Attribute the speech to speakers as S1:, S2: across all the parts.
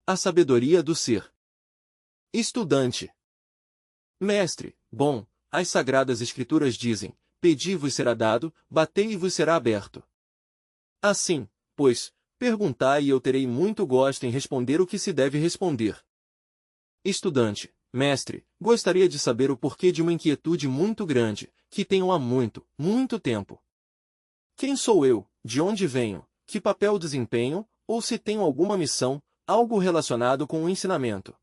S1: A sabedoria do ser. Estudante. Mestre, bom, as Sagradas Escrituras dizem, pedi e vos será dado, batei e vos será aberto. Assim, pois, perguntai e eu terei muito gosto em responder o que se deve responder. Estudante, mestre, gostaria de saber o porquê de uma inquietude muito grande, que tenho há muito, muito tempo. Quem sou eu, de onde venho, que papel desempenho, ou se tenho alguma missão, algo relacionado com o ensinamento.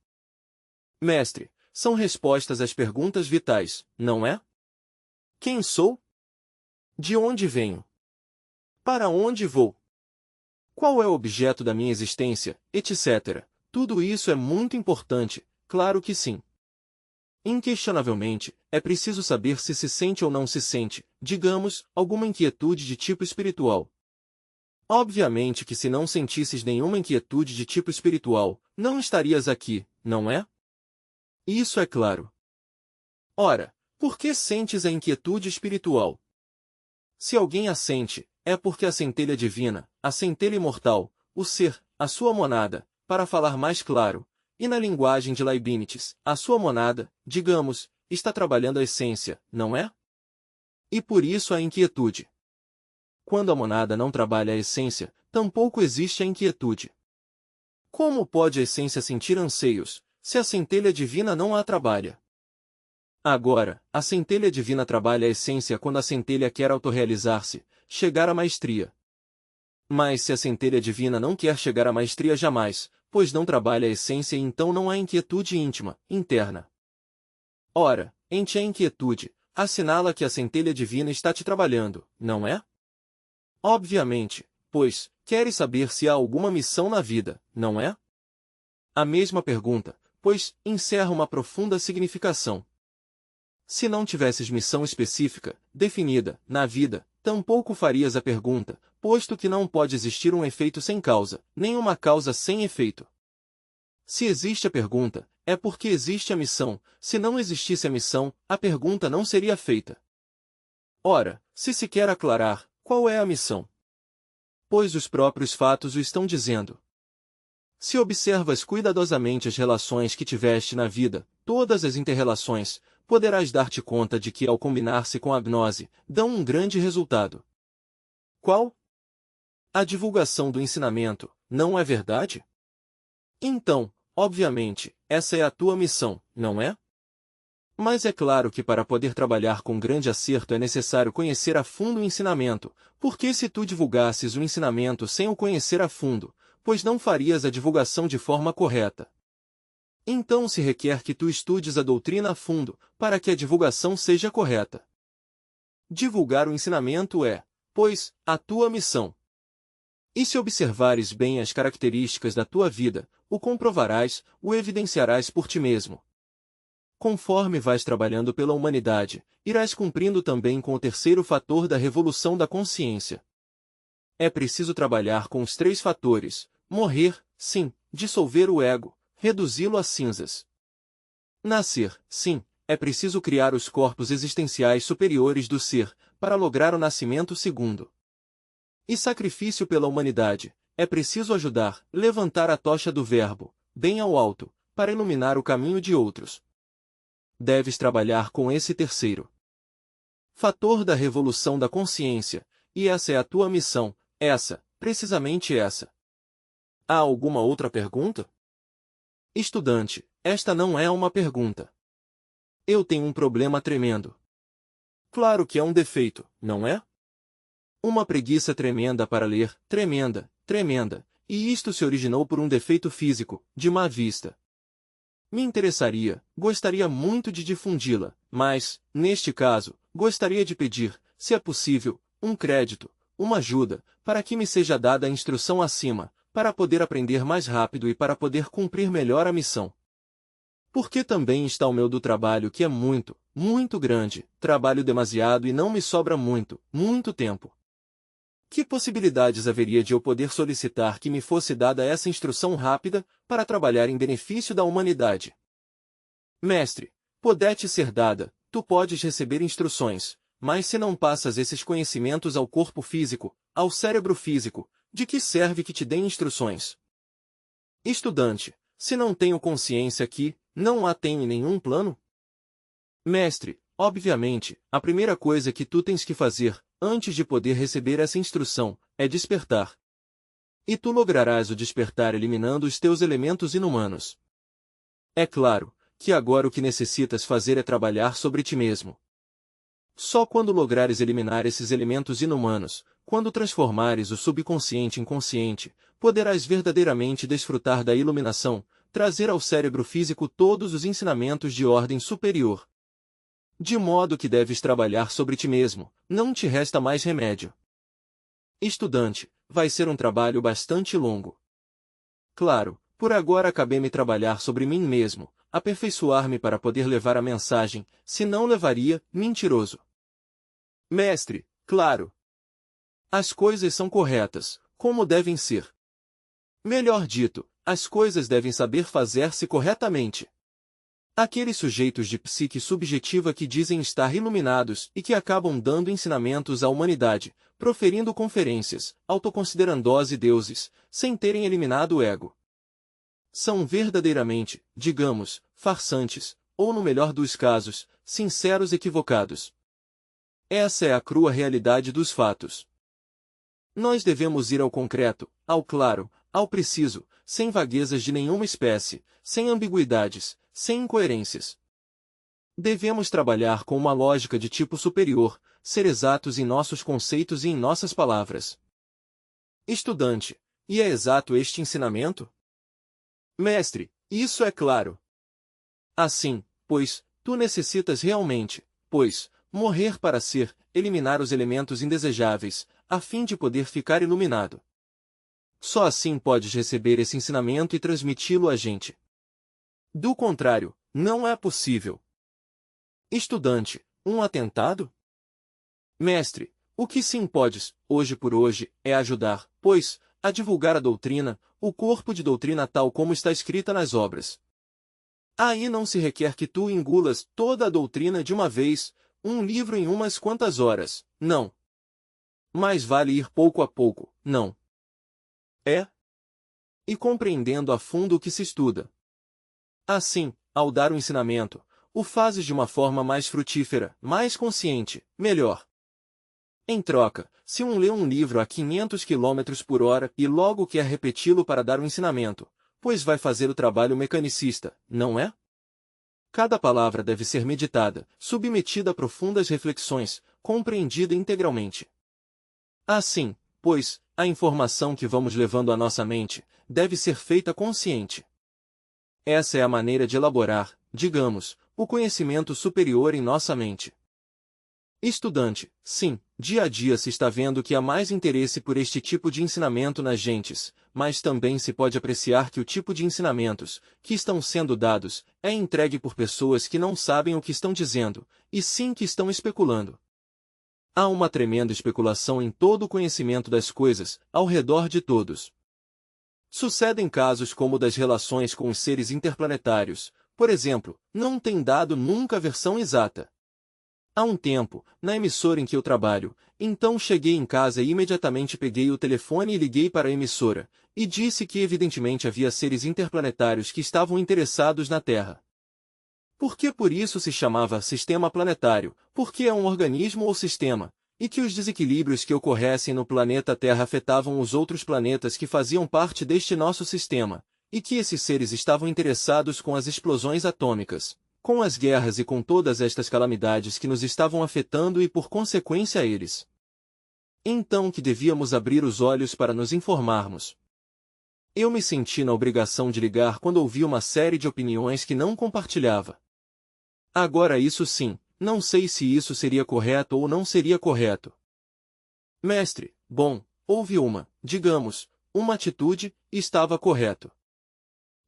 S1: Mestre, são respostas às perguntas vitais, não é? Quem sou? De onde venho? Para onde vou? Qual é o objeto da minha existência, etc. Tudo isso é muito importante, claro que sim. Inquestionavelmente, é preciso saber se se sente ou não se sente, digamos, alguma inquietude de tipo espiritual. Obviamente que se não sentisses nenhuma inquietude de tipo espiritual, não estarias aqui, não é? Isso é claro. Ora, por que sentes a inquietude espiritual? Se alguém a sente, é porque a centelha divina, a centelha imortal, o ser, a sua monada, para falar mais claro, e na linguagem de Leibniz, a sua monada, digamos, está trabalhando a essência, não é? E por isso a inquietude. Quando a monada não trabalha a essência, tampouco existe a inquietude. Como pode a essência sentir anseios, se a centelha divina não a trabalha? Agora, a centelha divina trabalha a essência quando a centelha quer autorrealizar-se, chegar à maestria. Mas se a centelha divina não quer chegar à maestria jamais, pois não trabalha a essência e então não há inquietude íntima, interna. Ora, em ti a inquietude, assinala que a centelha divina está te trabalhando, não é? Obviamente, pois, queres saber se há alguma missão na vida, não é? A mesma pergunta, pois, encerra uma profunda significação. Se não tivesses missão específica, definida, na vida, tampouco farias a pergunta, posto que não pode existir um efeito sem causa, nem uma causa sem efeito. Se existe a pergunta, é porque existe a missão, se não existisse a missão, a pergunta não seria feita. Ora, se se quer aclarar, qual é a missão? Pois os próprios fatos o estão dizendo. Se observas cuidadosamente as relações que tiveste na vida, todas as interrelações, poderás dar-te conta de que, ao combinar-se com a gnose, dão um grande resultado. Qual? A divulgação do ensinamento, não é verdade? Então, obviamente, essa é a tua missão, não é? Mas é claro que para poder trabalhar com grande acerto é necessário conhecer a fundo o ensinamento, porque se tu divulgasses o ensinamento sem o conhecer a fundo, pois não farias a divulgação de forma correta. Então se requer que tu estudes a doutrina a fundo, para que a divulgação seja correta. Divulgar o ensinamento é, pois, a tua missão. E se observares bem as características da tua vida, o comprovarás, o evidenciarás por ti mesmo. Conforme vais trabalhando pela humanidade, irás cumprindo também com o terceiro fator da revolução da consciência. É preciso trabalhar com os três fatores: morrer, sim, dissolver o ego, reduzi-lo a cinzas. Nascer, sim, é preciso criar os corpos existenciais superiores do ser, para lograr o nascimento segundo. E sacrifício pela humanidade, é preciso ajudar, levantar a tocha do verbo, bem ao alto, para iluminar o caminho de outros. Deves trabalhar com esse terceiro fator da revolução da consciência, e essa é a tua missão, essa, precisamente essa. Há alguma outra pergunta? Estudante, esta não é uma pergunta. Eu tenho um problema tremendo. Claro que é um defeito, não é? Uma preguiça tremenda para ler, tremenda, tremenda, e isto se originou por um defeito físico, de má vista. Me interessaria, gostaria muito de difundi-la, mas, neste caso, gostaria de pedir, se é possível, um crédito, uma ajuda, para que me seja dada a instrução acima, para poder aprender mais rápido e para poder cumprir melhor a missão. Porque também está o meu do trabalho que é muito, muito grande, trabalho demasiado e não me sobra muito, muito tempo. Que possibilidades haveria de eu poder solicitar que me fosse dada essa instrução rápida, para trabalhar em benefício da humanidade? Mestre, pode-te ser dada, tu podes receber instruções, mas se não passas esses conhecimentos ao corpo físico, ao cérebro físico, de que serve que te deem instruções? Estudante, se não tenho consciência que, não a tenho em nenhum plano? Mestre, obviamente, a primeira coisa que tu tens que fazer, antes de poder receber essa instrução, é despertar. E tu lograrás o despertar eliminando os teus elementos inumanos. É claro, que agora o que necessitas fazer é trabalhar sobre ti mesmo. Só quando lograres eliminar esses elementos inumanos, quando transformares o subconsciente em consciente, poderás verdadeiramente desfrutar da iluminação, trazer ao cérebro físico todos os ensinamentos de ordem superior. De modo que deves trabalhar sobre ti mesmo, não te resta mais remédio. Estudante, vai ser um trabalho bastante longo. Claro, por agora acabei-me trabalhar sobre mim mesmo, aperfeiçoar-me para poder levar a mensagem, se não levaria, mentiroso. Mestre, claro. As coisas são corretas, como devem ser. Melhor dito, as coisas devem saber fazer-se corretamente. Aqueles sujeitos de psique subjetiva que dizem estar iluminados e que acabam dando ensinamentos à humanidade, proferindo conferências, autoconsiderando-se deuses, sem terem eliminado o ego. São verdadeiramente, digamos, farsantes, ou no melhor dos casos, sinceros equivocados. Essa é a crua realidade dos fatos. Nós devemos ir ao concreto, ao claro, ao preciso, sem vaguezas de nenhuma espécie, sem ambiguidades, sem incoerências. Devemos trabalhar com uma lógica de tipo superior, ser exatos em nossos conceitos e em nossas palavras. Estudante, e é exato este ensinamento? Mestre, isso é claro. Assim, pois, tu necessitas realmente, morrer para ser, eliminar os elementos indesejáveis, a fim de poder ficar iluminado. Só assim podes receber esse ensinamento e transmiti-lo a gente. Do contrário, não é possível. Estudante, um atentado? Mestre, o que sim podes, hoje por hoje, é ajudar, a divulgar a doutrina, o corpo de doutrina tal como está escrita nas obras. Aí não se requer que tu engulas toda a doutrina de uma vez, um livro em umas quantas horas, não. Mas vale ir pouco a pouco, não. É? E compreendendo a fundo o que se estuda. Assim, ao dar o ensinamento, o fazes de uma forma mais frutífera, mais consciente, melhor. Em troca, se um lê um livro a 500 km por hora e logo quer repeti-lo para dar o ensinamento, pois vai fazer o trabalho mecanicista, não é? Cada palavra deve ser meditada, submetida a profundas reflexões, compreendida integralmente. Assim, a informação que vamos levando à nossa mente, deve ser feita consciente. Essa é a maneira de elaborar, digamos, o conhecimento superior em nossa mente. Estudante, sim, dia a dia se está vendo que há mais interesse por este tipo de ensinamento nas gentes, mas também se pode apreciar que o tipo de ensinamentos, que estão sendo dados, é entregue por pessoas que não sabem o que estão dizendo, e sim que estão especulando. Há uma tremenda especulação em todo o conhecimento das coisas, ao redor de todos. Sucedem casos como o das relações com os seres interplanetários, por exemplo, não tem dado nunca a versão exata. Há um tempo, na emissora em que eu trabalho, então cheguei em casa e imediatamente peguei o telefone e liguei para a emissora, e disse que evidentemente havia seres interplanetários que estavam interessados na Terra. Porque por isso se chamava sistema planetário, porque é um organismo ou sistema, e que os desequilíbrios que ocorressem no planeta Terra afetavam os outros planetas que faziam parte deste nosso sistema, e que esses seres estavam interessados com as explosões atômicas, com as guerras e com todas estas calamidades que nos estavam afetando e por consequência eles. Então que devíamos abrir os olhos para nos informarmos. Eu me senti na obrigação de ligar quando ouvi uma série de opiniões que não compartilhava. Agora isso sim, não sei se isso seria correto ou não seria correto. Mestre, bom, houve uma atitude, e estava correto.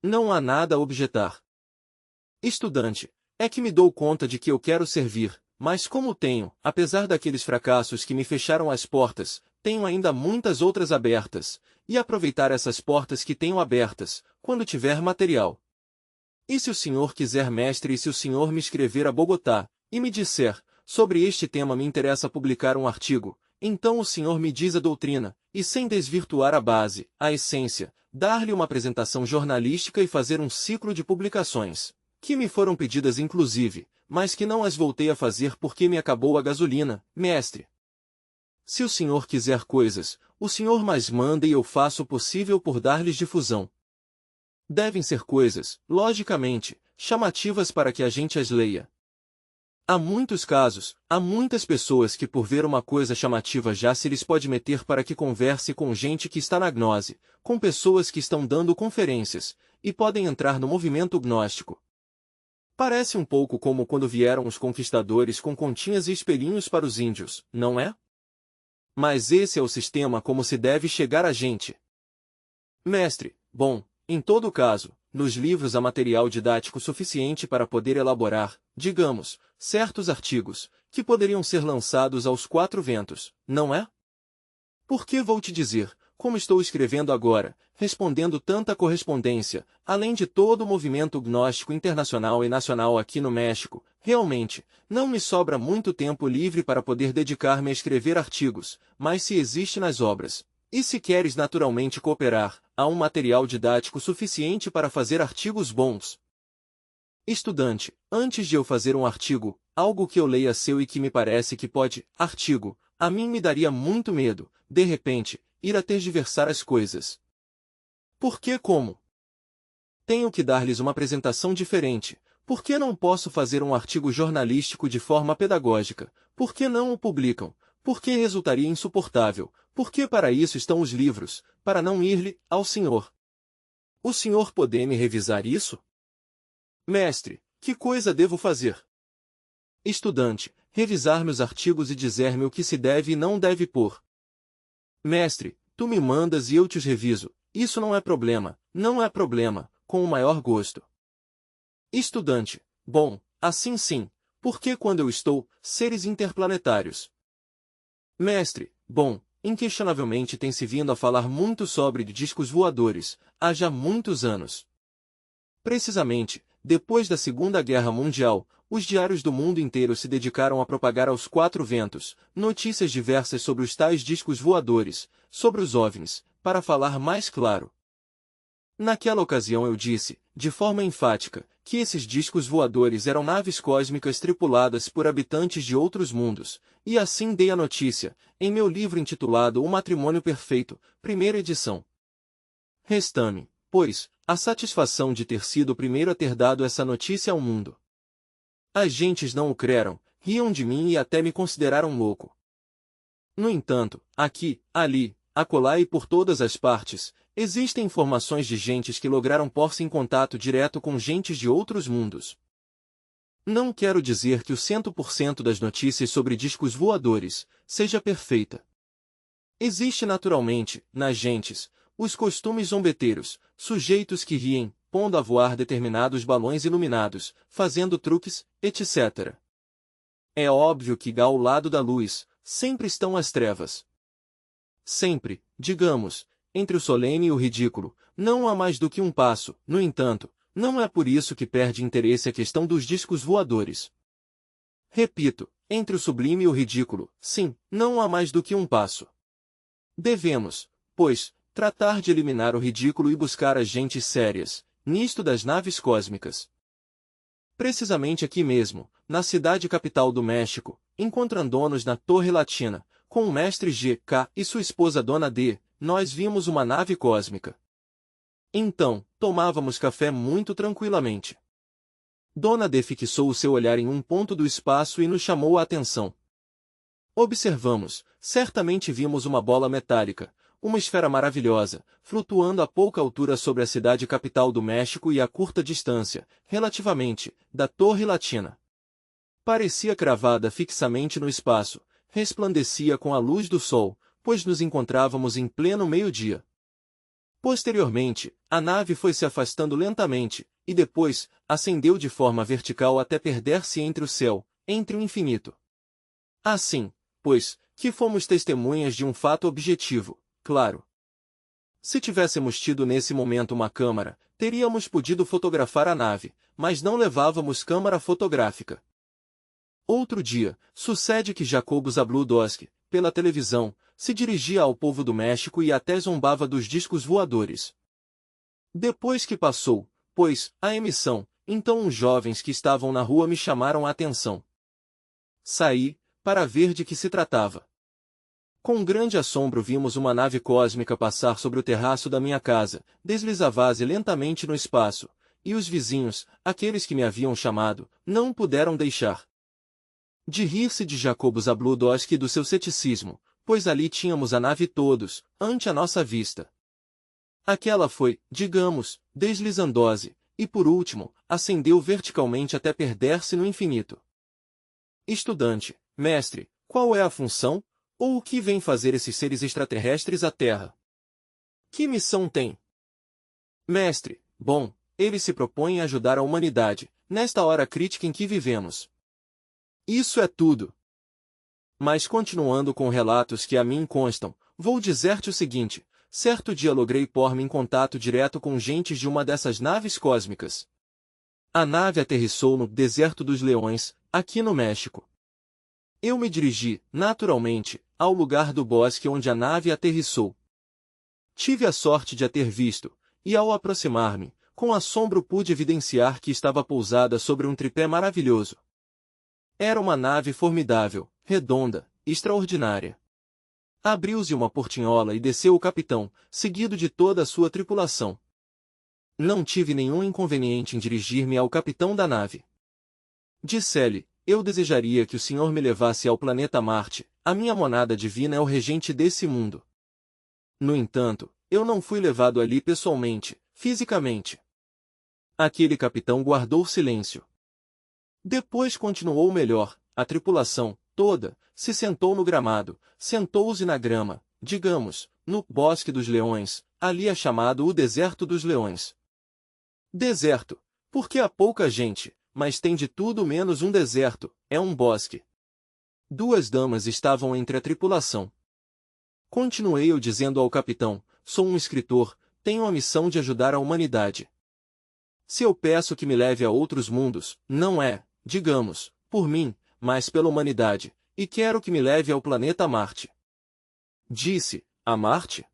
S1: Não há nada a objetar. Estudante, é que me dou conta de que eu quero servir, mas como tenho, apesar daqueles fracassos que me fecharam as portas, tenho ainda muitas outras abertas, e aproveitar essas portas que tenho abertas, quando tiver material. E se o senhor quiser, mestre, e se o senhor me escrever a Bogotá, e me disser, sobre este tema me interessa publicar um artigo, então o senhor me diz a doutrina, e sem desvirtuar a base, a essência, dar-lhe uma apresentação jornalística e fazer um ciclo de publicações, que me foram pedidas inclusive, mas que não as voltei a fazer porque me acabou a gasolina, mestre. Se o senhor quiser coisas, o senhor mais manda e eu faço o possível por dar-lhes difusão. Devem ser coisas, logicamente, chamativas para que a gente as leia. Há muitos casos, há muitas pessoas que por ver uma coisa chamativa já se lhes pode meter para que converse com gente que está na gnose, com pessoas que estão dando conferências, e podem entrar no movimento gnóstico. Parece um pouco como quando vieram os conquistadores com continhas e espelhinhos para os índios, não é? Mas esse é o sistema como se deve chegar a gente. Mestre, bom, em todo caso, nos livros há material didático suficiente para poder elaborar, digamos, certos artigos, que poderiam ser lançados aos quatro ventos, não é? Porque vou te dizer, como estou escrevendo agora, respondendo tanta correspondência, além de todo o movimento gnóstico internacional e nacional aqui no México, realmente, não me sobra muito tempo livre para poder dedicar-me a escrever artigos, mas se existe nas obras, e se queres naturalmente cooperar, há um material didático suficiente para fazer artigos bons. Estudante, antes de eu fazer um artigo, algo que eu leia seu e que me parece que pode, artigo, a mim me daria muito medo, de repente, ir a tergiversar as coisas. Por que como? Tenho que dar-lhes uma apresentação diferente. Por que não posso fazer um artigo jornalístico de forma pedagógica? Por que não o publicam? Por que resultaria insuportável? Porque para isso estão os livros, para não ir-lhe ao senhor. O senhor poder me revisar isso? Mestre, que coisa devo fazer? Estudante, revisar meus artigos e dizer-me o que se deve e não deve pôr. Mestre, tu me mandas e eu te os reviso. Isso não é problema, não é problema, com o maior gosto. Estudante, bom, assim sim, porque quando eu estou, seres interplanetários. Mestre, bom, inquestionavelmente tem-se vindo a falar muito sobre discos voadores, há já muitos anos. Precisamente, depois da Segunda Guerra Mundial, os diários do mundo inteiro se dedicaram a propagar aos quatro ventos notícias diversas sobre os tais discos voadores, sobre os OVNIs, para falar mais claro. Naquela ocasião eu disse, de forma enfática, que esses discos voadores eram naves cósmicas tripuladas por habitantes de outros mundos, e assim dei a notícia, em meu livro intitulado O Matrimônio Perfeito, primeira edição. Resta-me, pois, a satisfação de ter sido o primeiro a ter dado essa notícia ao mundo. As gentes não o creram, riam de mim e até me consideraram louco. No entanto, aqui, ali, acolá e por todas as partes, existem informações de gentes que lograram pôr-se em contato direto com gentes de outros mundos. Não quero dizer que o 100% das notícias sobre discos voadores seja perfeita. Existe naturalmente, nas gentes, os costumes zombeteiros, sujeitos que riem, pondo a voar determinados balões iluminados, fazendo truques, etc. É óbvio que ao lado da luz, sempre estão as trevas. Sempre, digamos, entre o solene e o ridículo, não há mais do que um passo, no entanto, não é por isso que perde interesse a questão dos discos voadores. Repito, entre o sublime e o ridículo, sim, não há mais do que um passo. Devemos, pois, tratar de eliminar o ridículo e buscar as gentes sérias, nisto das naves cósmicas. Precisamente aqui mesmo, na cidade capital do México, encontrando-nos na Torre Latina, com o mestre G.K. e sua esposa Dona D., nós vimos uma nave cósmica. Então, tomávamos café muito tranquilamente. Dona D. fixou o seu olhar em um ponto do espaço e nos chamou a atenção. Observamos, certamente vimos uma bola metálica, uma esfera maravilhosa, flutuando a pouca altura sobre a cidade capital do México e a curta distância, relativamente, da Torre Latina. Parecia cravada fixamente no espaço, resplandecia com a luz do sol, pois nos encontrávamos em pleno meio-dia. Posteriormente, a nave foi se afastando lentamente, e depois, ascendeu de forma vertical até perder-se entre o céu, entre o infinito. Assim, pois, que fomos testemunhas de um fato objetivo, claro. Se tivéssemos tido nesse momento uma câmara, teríamos podido fotografar a nave, mas não levávamos câmara fotográfica. Outro dia, sucede que Jacobo Zabludowski, pela televisão, se dirigia ao povo do México e até zombava dos discos voadores. Depois que passou, pois, a emissão, então uns jovens que estavam na rua me chamaram a atenção. Saí, para ver de que se tratava. Com grande assombro vimos uma nave cósmica passar sobre o terraço da minha casa, deslizava-se lentamente no espaço, e os vizinhos, aqueles que me haviam chamado, não puderam deixar de rir-se de Jacobo Zabludowski e do seu ceticismo, pois ali tínhamos a nave todos, ante a nossa vista. Aquela foi, digamos, deslizando-se, e por último, ascendeu verticalmente até perder-se no infinito. Estudante, mestre, qual é a função, ou o que vêm fazer esses seres extraterrestres à Terra? Que missão têm? Mestre, bom, eles se propõem a ajudar a humanidade, nesta hora crítica em que vivemos. Isso é tudo. Mas continuando com relatos que a mim constam, vou dizer-te o seguinte: certo dia logrei pôr-me em contato direto com gentes de uma dessas naves cósmicas. A nave aterrissou no Deserto dos Leões, aqui no México. Eu me dirigi, naturalmente, ao lugar do bosque onde a nave aterrissou. Tive a sorte de a ter visto, e ao aproximar-me, com assombro pude evidenciar que estava pousada sobre um tripé maravilhoso. Era uma nave formidável, redonda, extraordinária. Abriu-se uma portinhola e desceu o capitão, seguido de toda a sua tripulação. Não tive nenhum inconveniente em dirigir-me ao capitão da nave. Disse-lhe: eu desejaria que o senhor me levasse ao planeta Marte, a minha monada divina é o regente desse mundo. No entanto, eu não fui levado ali pessoalmente, fisicamente. Aquele capitão guardou silêncio. Depois continuou melhor, a tripulação, toda, se sentou no gramado, sentou-se na grama, digamos, no Bosque dos Leões, ali é chamado o Deserto dos Leões. Deserto, porque há pouca gente, mas tem de tudo menos um deserto, é um bosque. Duas damas estavam entre a tripulação. Continuei eu dizendo ao capitão: sou um escritor, tenho a missão de ajudar a humanidade. Se eu peço que me leve a outros mundos, não é, digamos, por mim, mas pela humanidade, e quero que me leve ao planeta Marte. Disse: a Marte?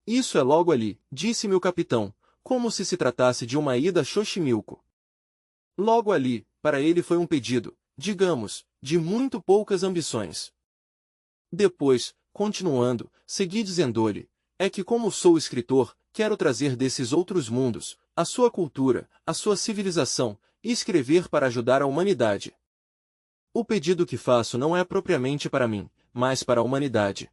S1: Isso é logo ali, disse-me o capitão, como se tratasse de uma ida a Xochimilco. Logo ali, para ele foi um pedido, digamos, de muito poucas ambições. Depois, continuando, segui dizendo-lhe: é que como sou escritor, quero trazer desses outros mundos, a sua cultura, a sua civilização, e escrever para ajudar a humanidade. O pedido que faço não é propriamente para mim, mas para a humanidade.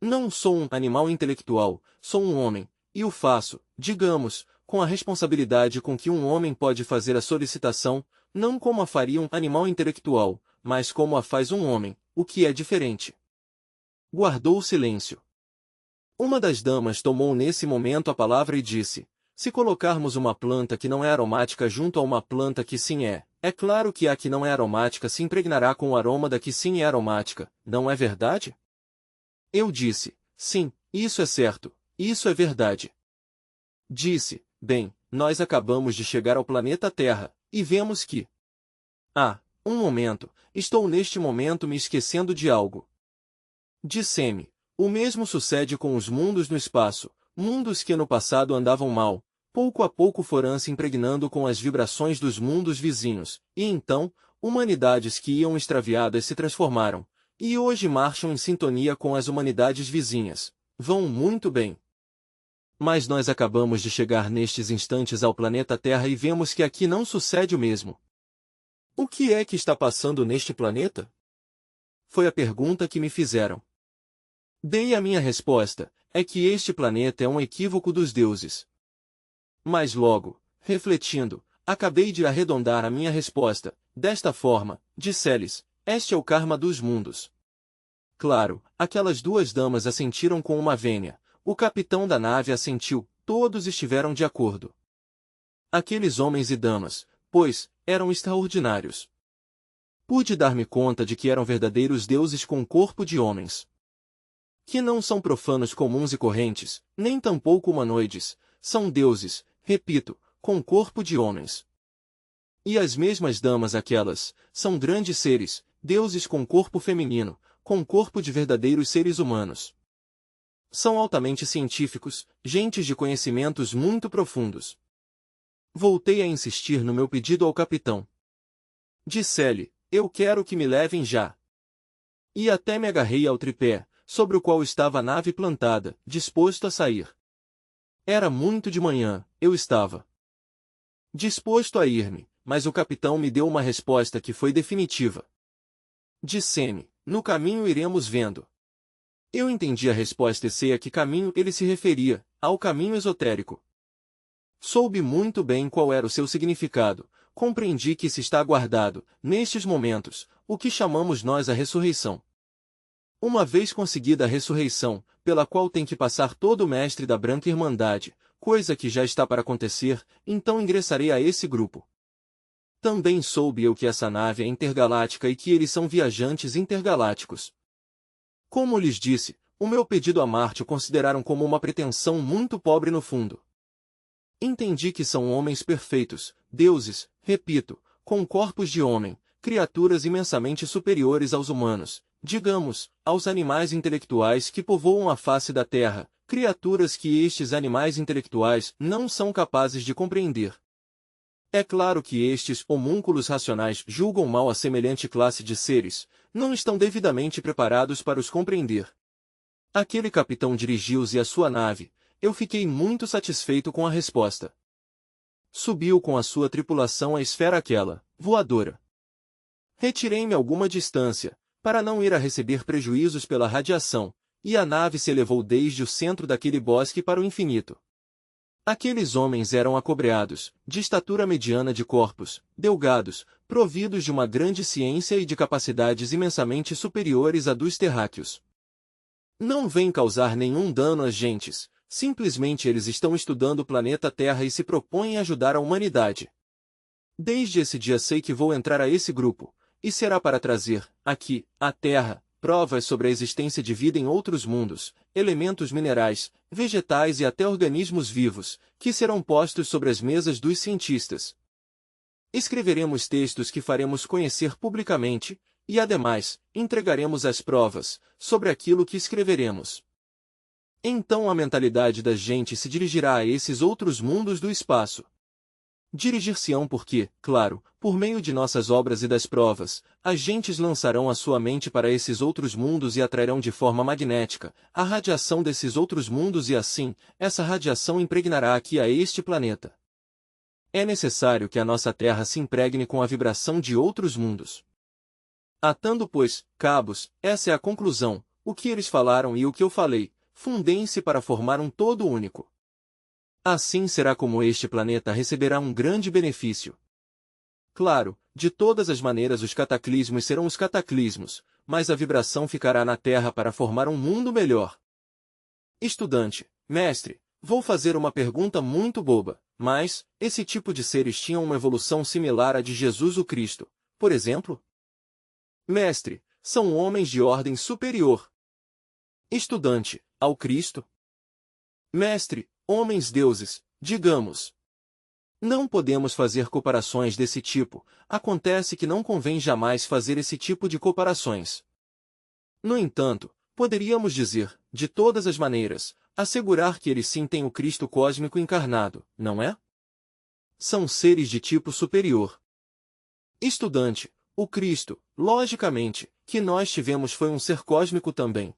S1: Não sou um animal intelectual, sou um homem, e o faço, digamos, com a responsabilidade com que um homem pode fazer a solicitação, não como a faria um animal intelectual, mas como a faz um homem, o que é diferente. Guardou o silêncio. Uma das damas tomou nesse momento a palavra e disse: se colocarmos uma planta que não é aromática junto a uma planta que sim é claro que a que não é aromática se impregnará com o aroma da que sim é aromática, não é verdade? Eu disse: sim, isso é certo, isso é verdade. Disse: bem, nós acabamos de chegar ao planeta Terra, e vemos que... um momento, estou neste momento me esquecendo de algo. Disse-me: o mesmo sucede com os mundos no espaço, mundos que no passado andavam mal, pouco a pouco foram se impregnando com as vibrações dos mundos vizinhos, e então, humanidades que iam extraviadas se transformaram, e hoje marcham em sintonia com as humanidades vizinhas. Vão muito bem. Mas nós acabamos de chegar nestes instantes ao planeta Terra e vemos que aqui não sucede o mesmo. O que é que está passando neste planeta? Foi a pergunta que me fizeram. Dei a minha resposta: é que este planeta é um equívoco dos deuses. Mas logo, refletindo, acabei de arredondar a minha resposta, desta forma: disse-lhes, este é o karma dos mundos. Claro, aquelas duas damas assentiram com uma vênia, o capitão da nave assentiu, todos estiveram de acordo. Aqueles homens e damas, pois, eram extraordinários. Pude dar-me conta de que eram verdadeiros deuses com corpo de homens. Que não são profanos comuns e correntes, nem tampouco humanoides, são deuses, repito, com corpo de homens. E as mesmas damas aquelas, são grandes seres, deuses com corpo feminino, com corpo de verdadeiros seres humanos. São altamente científicos, gentes de conhecimentos muito profundos. Voltei a insistir no meu pedido ao capitão. Disse-lhe, eu quero que me levem já. E até me agarrei ao tripé, sobre o qual estava a nave plantada, disposto a sair. Era muito de manhã, eu estava disposto a ir-me, mas o capitão me deu uma resposta que foi definitiva. Disse-me, no caminho iremos vendo. Eu entendi a resposta e sei a que caminho ele se referia, ao caminho esotérico. Soube muito bem qual era o seu significado, compreendi que se está guardado, nestes momentos, o que chamamos nós a ressurreição. Uma vez conseguida a ressurreição, pela qual tem que passar todo o mestre da Branca Irmandade, coisa que já está para acontecer, então ingressarei a esse grupo. Também soube eu que essa nave é intergaláctica e que eles são viajantes intergalácticos. Como lhes disse, o meu pedido a Marte o consideraram como uma pretensão muito pobre no fundo. Entendi que são homens perfeitos, deuses, repito, com corpos de homem, criaturas imensamente superiores aos humanos, digamos, aos animais intelectuais que povoam a face da Terra, criaturas que estes animais intelectuais não são capazes de compreender. É claro que estes homúnculos racionais julgam mal a semelhante classe de seres, não estão devidamente preparados para os compreender. Aquele capitão dirigiu-se à sua nave, eu fiquei muito satisfeito com a resposta. Subiu com a sua tripulação à esfera aquela, voadora. Retirei-me alguma distância, para não ir a receber prejuízos pela radiação, e a nave se elevou desde o centro daquele bosque para o infinito. Aqueles homens eram acobreados, de estatura mediana de corpos, delgados, providos de uma grande ciência e de capacidades imensamente superiores à dos terráqueos. Não vêm causar nenhum dano às gentes, simplesmente eles estão estudando o planeta Terra e se propõem ajudar a humanidade. Desde esse dia sei que vou entrar a esse grupo, e será para trazer, aqui, à Terra, provas sobre a existência de vida em outros mundos, elementos minerais, vegetais e até organismos vivos, que serão postos sobre as mesas dos cientistas. Escreveremos textos que faremos conhecer publicamente, e ademais, entregaremos as provas, sobre aquilo que escreveremos. Então a mentalidade da gente se dirigirá a esses outros mundos do espaço. Dirigir-se-ão porque, claro, por meio de nossas obras e das provas, as gentes lançarão a sua mente para esses outros mundos e atrairão de forma magnética a radiação desses outros mundos e assim, essa radiação impregnará aqui a este planeta. É necessário que a nossa Terra se impregne com a vibração de outros mundos. Atando, pois, cabos, essa é a conclusão, o que eles falaram e o que eu falei, fundem-se para formar um todo único. Assim será como este planeta receberá um grande benefício. Claro, de todas as maneiras os cataclismos serão os cataclismos, mas a vibração ficará na Terra para formar um mundo melhor. Estudante, mestre, vou fazer uma pergunta muito boba, mas, esse tipo de seres tinham uma evolução similar à de Jesus o Cristo, por exemplo? Mestre, são homens de ordem superior. Estudante, ao Cristo? Mestre, homens deuses, digamos. Não podemos fazer comparações desse tipo, acontece que não convém jamais fazer esse tipo de comparações. No entanto, poderíamos dizer, de todas as maneiras, assegurar que eles sim têm o Cristo cósmico encarnado, não é? São seres de tipo superior. Estudante, o Cristo, logicamente, que nós tivemos foi um ser cósmico também.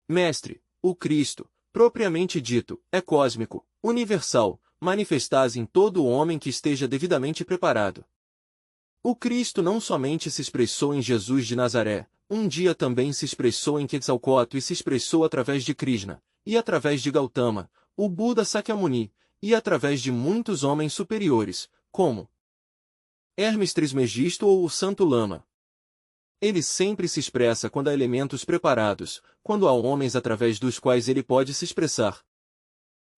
S1: Mestre, o Cristo, propriamente dito, é cósmico, universal, manifestado em todo o homem que esteja devidamente preparado. O Cristo não somente se expressou em Jesus de Nazaré, um dia também se expressou em Quetzalcoatl e se expressou através de Krishna, e através de Gautama, o Buda Sakyamuni, e através de muitos homens superiores, como Hermes Trismegisto ou o Santo Lama. Ele sempre se expressa quando há elementos preparados, quando há homens através dos quais ele pode se expressar.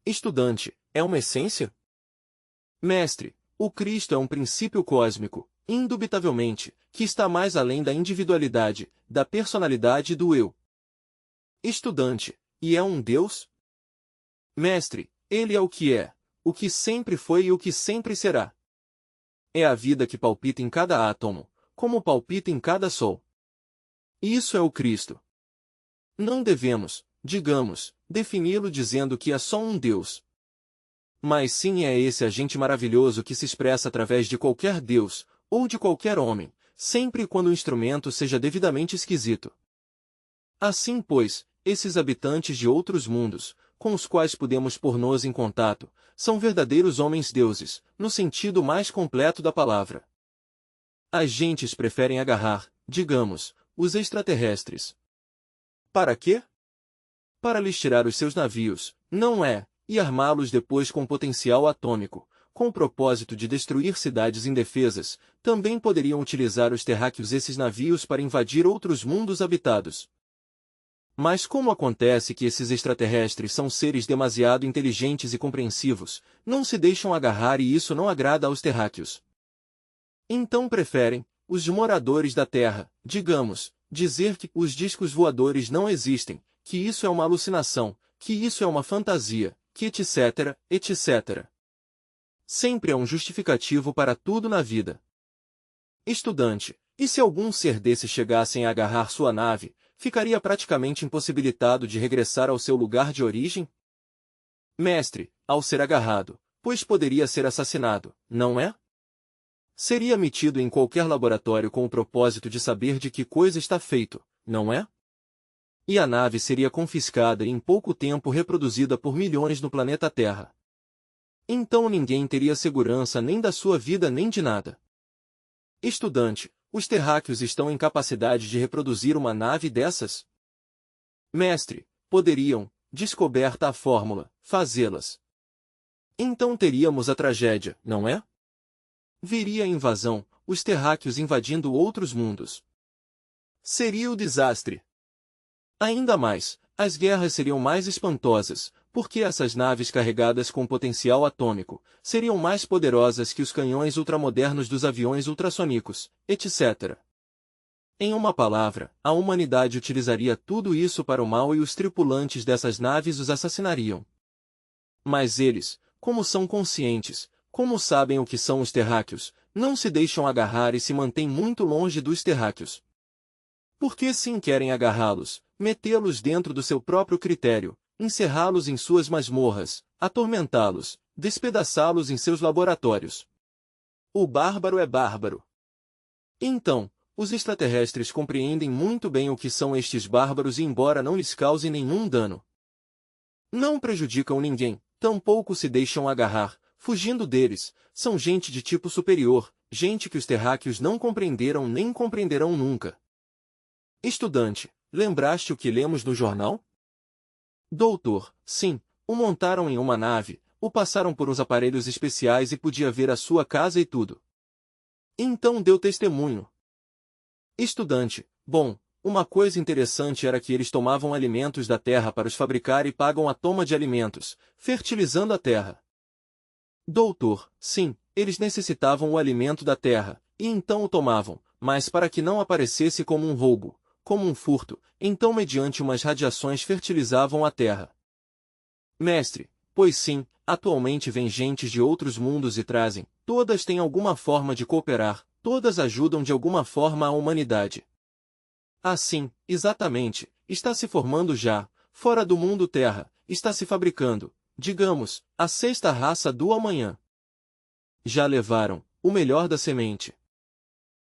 S1: Estudante, é uma essência? Mestre, o Cristo é um princípio cósmico, indubitavelmente, que está mais além da individualidade, da personalidade e do eu. Estudante, e é um Deus? Mestre, ele é o que sempre foi e o que sempre será. É a vida que palpita em cada átomo, como palpita em cada sol. Isso é o Cristo. Não devemos, digamos, defini-lo dizendo que é só um Deus. Mas sim é esse agente maravilhoso que se expressa através de qualquer Deus, ou de qualquer homem, sempre e quando o instrumento seja devidamente esquisito. Assim, pois, esses habitantes de outros mundos, com os quais podemos pôr-nos em contato, são verdadeiros homens-deuses, no sentido mais completo da palavra. As gentes preferem agarrar, digamos, os extraterrestres. Para quê? Para lhes tirar os seus navios, não é, e armá-los depois com potencial atômico, com o propósito de destruir cidades indefesas. Também poderiam utilizar os terráqueos esses navios para invadir outros mundos habitados. Mas como acontece que esses extraterrestres são seres demasiado inteligentes e compreensivos, não se deixam agarrar e isso não agrada aos terráqueos. Então preferem, os moradores da Terra, digamos, dizer que os discos voadores não existem, que isso é uma alucinação, que isso é uma fantasia, que etc, etc. Sempre é um justificativo para tudo na vida. Estudante, e se algum ser desse chegassem a agarrar sua nave, ficaria praticamente impossibilitado de regressar ao seu lugar de origem? Mestre, ao ser agarrado, pois poderia ser assassinado, não é? Seria metido em qualquer laboratório com o propósito de saber de que coisa está feito, não é? E a nave seria confiscada e em pouco tempo reproduzida por milhões no planeta Terra. Então ninguém teria segurança nem da sua vida nem de nada. Estudante, os terráqueos estão em capacidade de reproduzir uma nave dessas? Mestre, poderiam, descoberta a fórmula, fazê-las. Então teríamos a tragédia, não é? Viria a invasão, os terráqueos invadindo outros mundos. Seria o desastre. Ainda mais, as guerras seriam mais espantosas, porque essas naves carregadas com potencial atômico seriam mais poderosas que os canhões ultramodernos dos aviões ultrassônicos, etc. Em uma palavra, a humanidade utilizaria tudo isso para o mal e os tripulantes dessas naves os assassinariam. Mas eles, como são conscientes, como sabem o que são os terráqueos, não se deixam agarrar e se mantêm muito longe dos terráqueos. Porque sim querem agarrá-los, metê-los dentro do seu próprio critério, encerrá-los em suas masmorras, atormentá-los, despedaçá-los em seus laboratórios. O bárbaro é bárbaro. Então, os extraterrestres compreendem muito bem o que são estes bárbaros e embora não lhes causem nenhum dano, não prejudicam ninguém, tampouco se deixam agarrar, fugindo deles, são gente de tipo superior, gente que os terráqueos não compreenderam nem compreenderão nunca. Estudante, lembraste o que lemos no jornal? Doutor, sim, o montaram em uma nave, o passaram por uns aparelhos especiais e podia ver a sua casa e tudo. Então deu testemunho. Estudante, bom, uma coisa interessante era que eles tomavam alimentos da terra para os fabricar e pagam a toma de alimentos, fertilizando a terra. Doutor, sim, eles necessitavam o alimento da terra, e então o tomavam, mas para que não aparecesse como um roubo, como um furto, então mediante umas radiações fertilizavam a terra. Mestre, pois sim, atualmente vem gentes de outros mundos e trazem, todas têm alguma forma de cooperar, todas ajudam de alguma forma a humanidade. Assim, exatamente, está se formando já, fora do mundo Terra, está se fabricando, digamos, a sexta raça do amanhã. Já levaram o melhor da semente.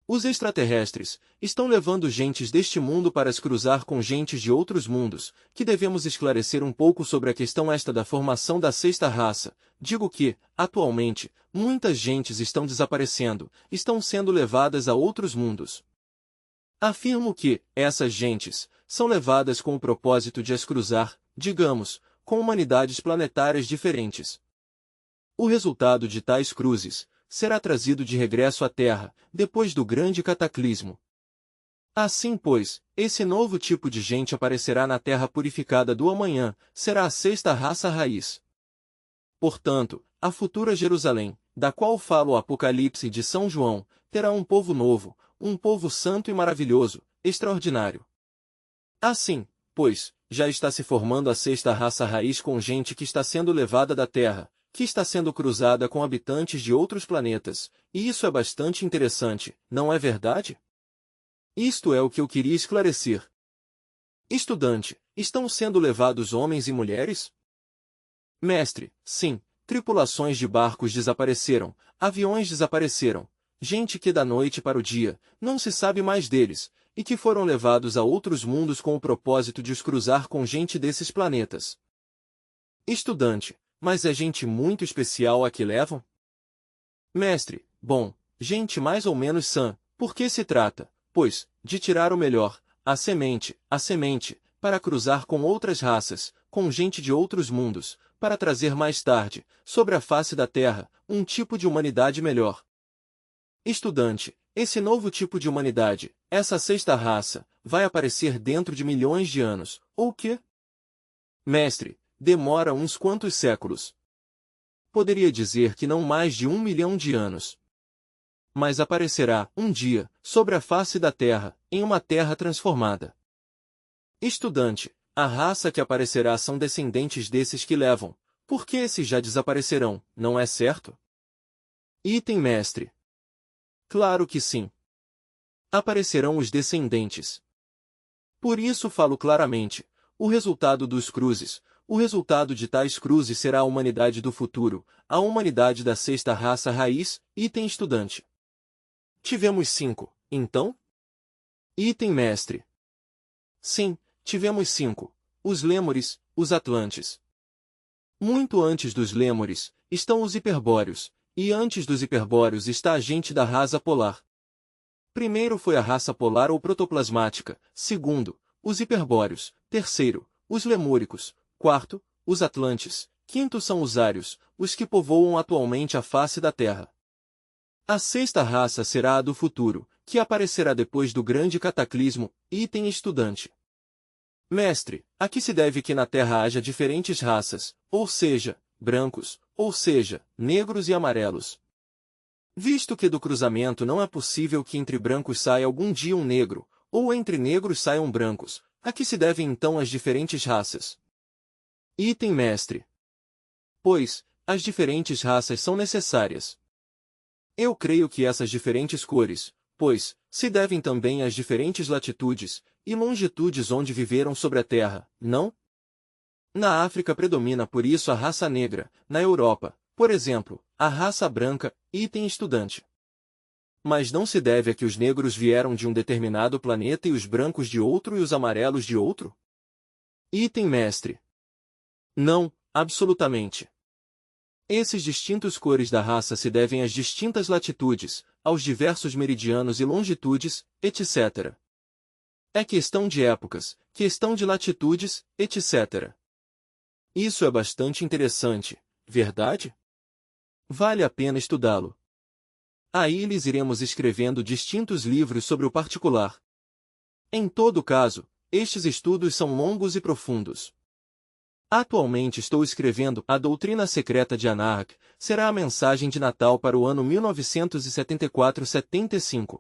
S1: Os extraterrestres estão levando gentes deste mundo para se cruzar com gentes de outros mundos, que devemos esclarecer um pouco sobre a questão esta da formação da sexta raça. Digo que, atualmente, muitas gentes estão desaparecendo, estão sendo levadas a outros mundos. Afirmo que, essas gentes, são levadas com o propósito de as cruzar, digamos, com humanidades planetárias diferentes. O resultado de tais cruzes será trazido de regresso à Terra, depois do grande cataclismo. Assim, pois, esse novo tipo de gente aparecerá na Terra purificada do amanhã, será a sexta raça raiz. Portanto, a futura Jerusalém, da qual fala o Apocalipse de São João, terá um povo novo, um povo santo e maravilhoso, extraordinário. Assim, pois, já está se formando a sexta raça raiz com gente que está sendo levada da Terra, que está sendo cruzada com habitantes de outros planetas, e isso é bastante interessante, não é verdade? Isto é o que eu queria esclarecer. Estudante, estão sendo levados homens e mulheres? Mestre, sim, tripulações de barcos desapareceram, aviões desapareceram, gente que da noite para o dia, não se sabe mais deles, e que foram levados a outros mundos com o propósito de os cruzar com gente desses planetas. Estudante, mas é gente muito especial a que levam? Mestre, bom, gente mais ou menos sã, por que se trata, pois, de tirar o melhor, a semente, para cruzar com outras raças, com gente de outros mundos, para trazer mais tarde, sobre a face da Terra, um tipo de humanidade melhor. Estudante, esse novo tipo de humanidade, essa sexta raça, vai aparecer dentro de milhões de anos, ou quê? Mestre, demora uns quantos séculos. Poderia dizer que não mais de 1 milhão de anos. Mas aparecerá, um dia, sobre a face da Terra, em uma Terra transformada. Estudante, a raça que aparecerá são descendentes desses que levam, porque esses já desaparecerão, não é certo? Item mestre. Claro que sim. Aparecerão os descendentes. Por isso falo claramente, o resultado dos cruzes, o resultado de tais cruzes será a humanidade do futuro, a humanidade da sexta raça raiz, item estudante. Tivemos 5, então? Item mestre. Sim, tivemos 5, os Lêmures, os Atlantes. Muito antes dos Lêmures, estão os Hiperbóreos, e antes dos Hiperbóreos está a gente da raça polar. Primeiro foi a raça polar ou protoplasmática, segundo, os Hiperbóreos, terceiro, os Lemúricos, quarto, os Atlantes, quinto são os Ários, os que povoam atualmente a face da Terra. A sexta raça será a do futuro, que aparecerá depois do grande cataclismo, item estudante. Mestre, a que se deve que na Terra haja diferentes raças, ou seja, brancos, ou seja, negros e amarelos. Visto que do cruzamento não é possível que entre brancos saia algum dia um negro, ou entre negros saiam brancos, a que se devem então as diferentes raças? Item mestre. Pois, as diferentes raças são necessárias. Eu creio que essas diferentes cores, pois, se devem também às diferentes latitudes e longitudes onde viveram sobre a Terra, não? Na África predomina por isso a raça negra, na Europa, por exemplo, a raça branca, item estudante. Mas não se deve a que os negros vieram de um determinado planeta e os brancos de outro e os amarelos de outro? Item mestre. Não, absolutamente. Esses distintos cores da raça se devem às distintas latitudes, aos diversos meridianos e longitudes, etc. É questão de épocas, questão de latitudes, etc. Isso é bastante interessante, verdade? Vale a pena estudá-lo. Aí lhes iremos escrevendo distintos livros sobre o particular. Em todo caso, estes estudos são longos e profundos. Atualmente estou escrevendo A Doutrina Secreta de Anarrak, será a mensagem de Natal para o ano 1974-75.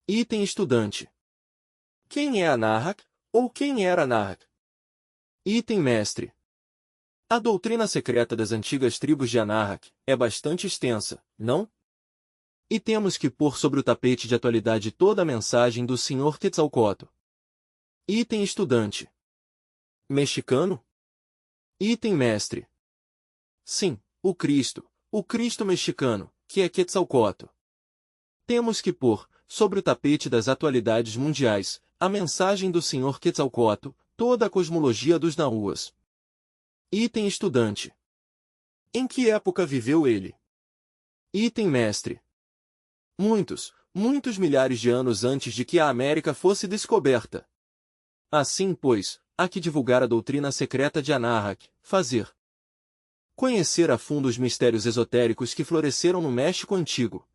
S1: Item estudante. Quem é Anarrak, ou quem era Anarrak? Item mestre. A doutrina secreta das antigas tribos de Anarrak é bastante extensa, não? E temos que pôr sobre o tapete de atualidade toda a mensagem do Sr. Quetzalcoatl. Item estudante. Mexicano? Item mestre. Sim, o Cristo mexicano, que é Quetzalcoatl. Temos que pôr, sobre o tapete das atualidades mundiais, a mensagem do Sr. Quetzalcoatl, toda a cosmologia dos Nahuas. Item estudante. Em que época viveu ele? Item mestre. Muitos milhares de anos antes de que a América fosse descoberta. Assim, pois, há que divulgar a doutrina secreta de Anarrak, fazer conhecer a fundo os mistérios esotéricos que floresceram no México Antigo.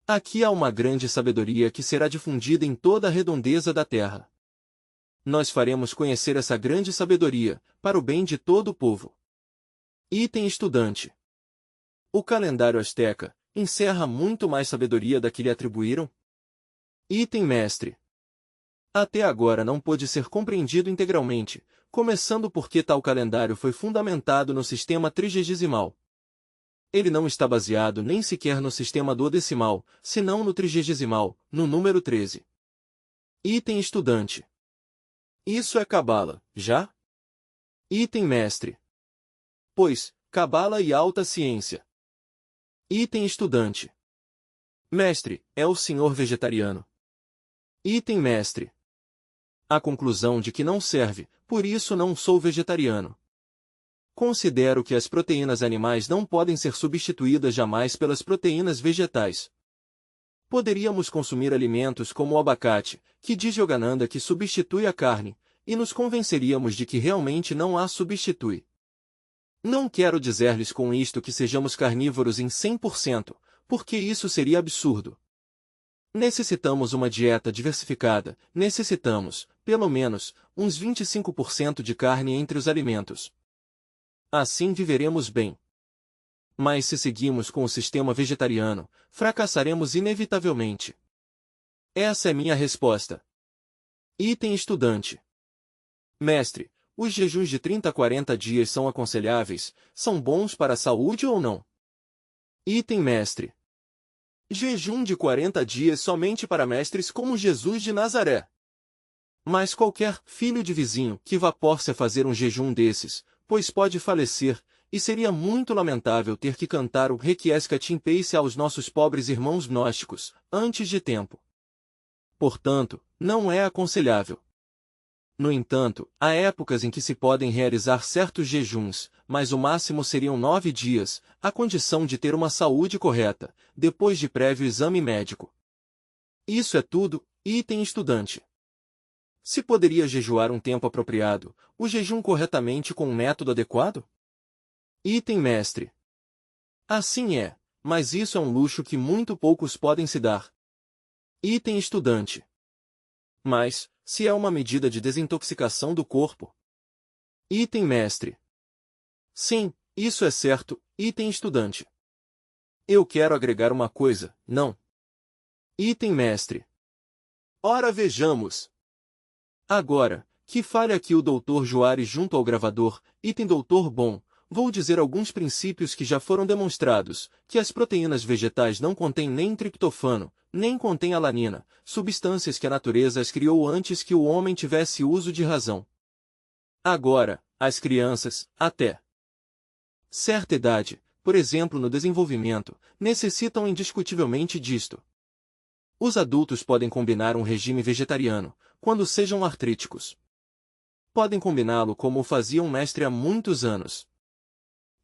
S1: Aqui há uma grande sabedoria que será difundida em toda a redondeza da terra. Nós faremos conhecer essa grande sabedoria, para o bem de todo o povo. Item estudante. O calendário azteca encerra muito mais sabedoria da que lhe atribuíram? Item mestre. Até agora não pôde ser compreendido integralmente, começando porque tal calendário foi fundamentado no sistema trigesimal. Ele não está baseado nem sequer no sistema duodecimal, senão no trigesimal, no número 13. Item estudante. Isso é cabala, já? Item mestre. Pois, cabala e alta ciência. Item estudante. Mestre, é o senhor vegetariano. Item mestre. A conclusão de que não serve, por isso não sou vegetariano. Considero que as proteínas animais não podem ser substituídas jamais pelas proteínas vegetais. Poderíamos consumir alimentos como o abacate, que diz Yogananda que substitui a carne, e nos convenceríamos de que realmente não a substitui. Não quero dizer-lhes com isto que sejamos carnívoros em 100%, porque isso seria absurdo. Necessitamos uma dieta diversificada, necessitamos, pelo menos, uns 25% de carne entre os alimentos. Assim viveremos bem. Mas se seguimos com o sistema vegetariano, fracassaremos inevitavelmente. Essa é minha resposta. Item estudante. Mestre, os jejuns de 30 a 40 dias são aconselháveis, são bons para a saúde ou não? Item mestre. Jejum de 40 dias somente para mestres como Jesus de Nazaré. Mas qualquer filho de vizinho que vá possa fazer um jejum desses, pois pode falecer, e seria muito lamentável ter que cantar o Requiescat in Pace aos nossos pobres irmãos gnósticos, antes de tempo. Portanto, não é aconselhável. No entanto, há épocas em que se podem realizar certos jejuns, mas o máximo seriam 9 dias, à condição de ter uma saúde correta, depois de prévio exame médico. Isso é tudo, item estudante. Se poderia jejuar um tempo apropriado, o jejum corretamente com um método adequado? Item mestre. Assim é, mas isso é um luxo que muito poucos podem se dar. Item estudante. Mas, se é uma medida de desintoxicação do corpo? Item mestre. Sim, isso é certo, item estudante. Eu quero agregar uma coisa, não? Item mestre. Ora vejamos. Agora, que fale aqui o Dr. Juarez junto ao gravador, item doutor bom, vou dizer alguns princípios que já foram demonstrados, que as proteínas vegetais não contêm nem triptofano, nem contêm alanina, substâncias que a natureza as criou antes que o homem tivesse uso de razão. Agora, as crianças, até certa idade, por exemplo no desenvolvimento, necessitam indiscutivelmente disto. Os adultos podem combinar um regime vegetariano, quando sejam artríticos. Podem combiná-lo como o fazia um mestre há muitos anos.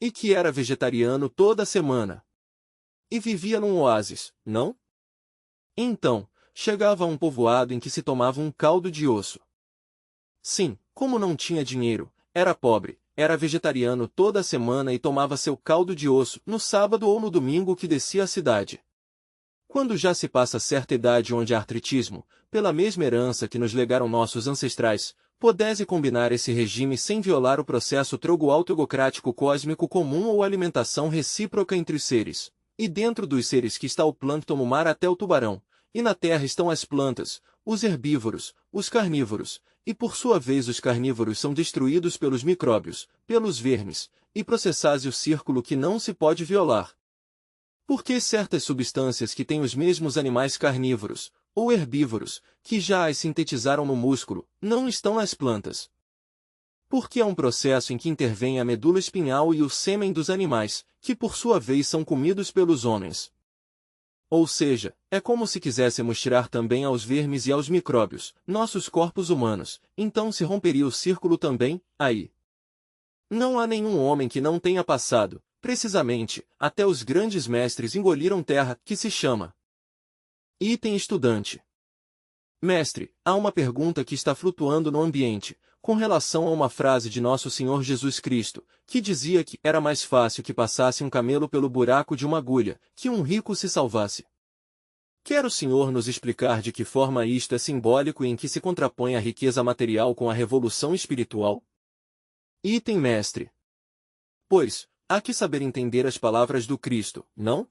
S1: E que era vegetariano toda semana. E vivia num oásis, não? Então, chegava a um povoado em que se tomava um caldo de osso. Sim, como não tinha dinheiro, era pobre, era vegetariano toda semana e tomava seu caldo de osso no sábado ou no domingo que descia à cidade. Quando já se passa certa idade onde há artritismo, pela mesma herança que nos legaram nossos ancestrais, pudesse combinar esse regime sem violar o processo trogoauto-egocrático cósmico comum ou alimentação recíproca entre os seres. E dentro dos seres que está o plâncton no mar até o tubarão, e na terra estão as plantas, os herbívoros, os carnívoros, e por sua vez os carnívoros são destruídos pelos micróbios, pelos vermes, e processais o círculo que não se pode violar. Porque certas substâncias que têm os mesmos animais carnívoros, ou herbívoros, que já as sintetizaram no músculo, não estão nas plantas? Porque é um processo em que intervém a medula espinhal e o sêmen dos animais, que por sua vez são comidos pelos homens. Ou seja, é como se quiséssemos tirar também aos vermes e aos micróbios, nossos corpos humanos, então se romperia o círculo também, aí. Não há nenhum homem que não tenha passado, precisamente, até os grandes mestres engoliram terra, que se chama. Item estudante. Mestre, há uma pergunta que está flutuando no ambiente, com relação a uma frase de Nosso Senhor Jesus Cristo, que dizia que era mais fácil que passasse um camelo pelo buraco de uma agulha, que um rico se salvasse. Quer o Senhor nos explicar de que forma isto é simbólico e em que se contrapõe a riqueza material com a revolução espiritual? Item mestre. Pois, há que saber entender as palavras do Cristo, não?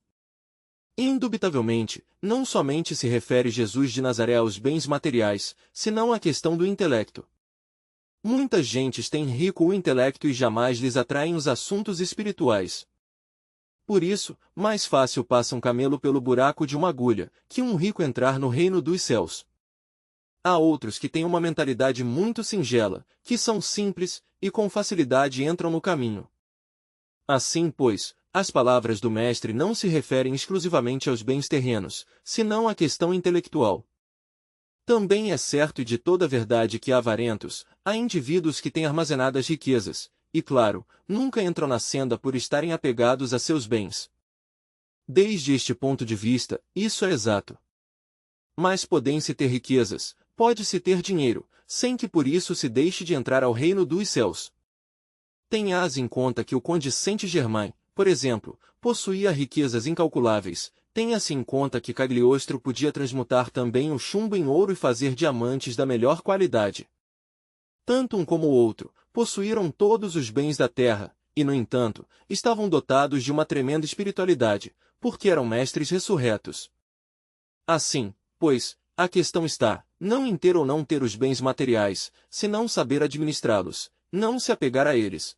S1: Indubitavelmente, não somente se refere Jesus de Nazaré aos bens materiais, senão à questão do intelecto. Muitas gentes têm rico o intelecto e jamais lhes atraem os assuntos espirituais. Por isso, mais fácil passa um camelo pelo buraco de uma agulha, que um rico entrar no reino dos céus. Há outros que têm uma mentalidade muito singela, que são simples, e com facilidade entram no caminho. Assim, pois, as palavras do mestre não se referem exclusivamente aos bens terrenos, senão à questão intelectual. Também é certo e de toda verdade que há avarentos, há indivíduos que têm armazenadas riquezas, e claro, nunca entram na senda por estarem apegados a seus bens. Desde este ponto de vista, isso é exato. Mas podem-se ter riquezas, pode-se ter dinheiro, sem que por isso se deixe de entrar ao reino dos céus. Tenhas em conta que o conde Saint-Germain, por exemplo, possuía riquezas incalculáveis. Tenha-se em conta que Cagliostro podia transmutar também o chumbo em ouro e fazer diamantes da melhor qualidade. Tanto um como o outro, possuíram todos os bens da terra, e no entanto, estavam dotados de uma tremenda espiritualidade, porque eram mestres ressurretos. Assim, pois, a questão está, não em ter ou não ter os bens materiais, senão saber administrá-los, não se apegar a eles.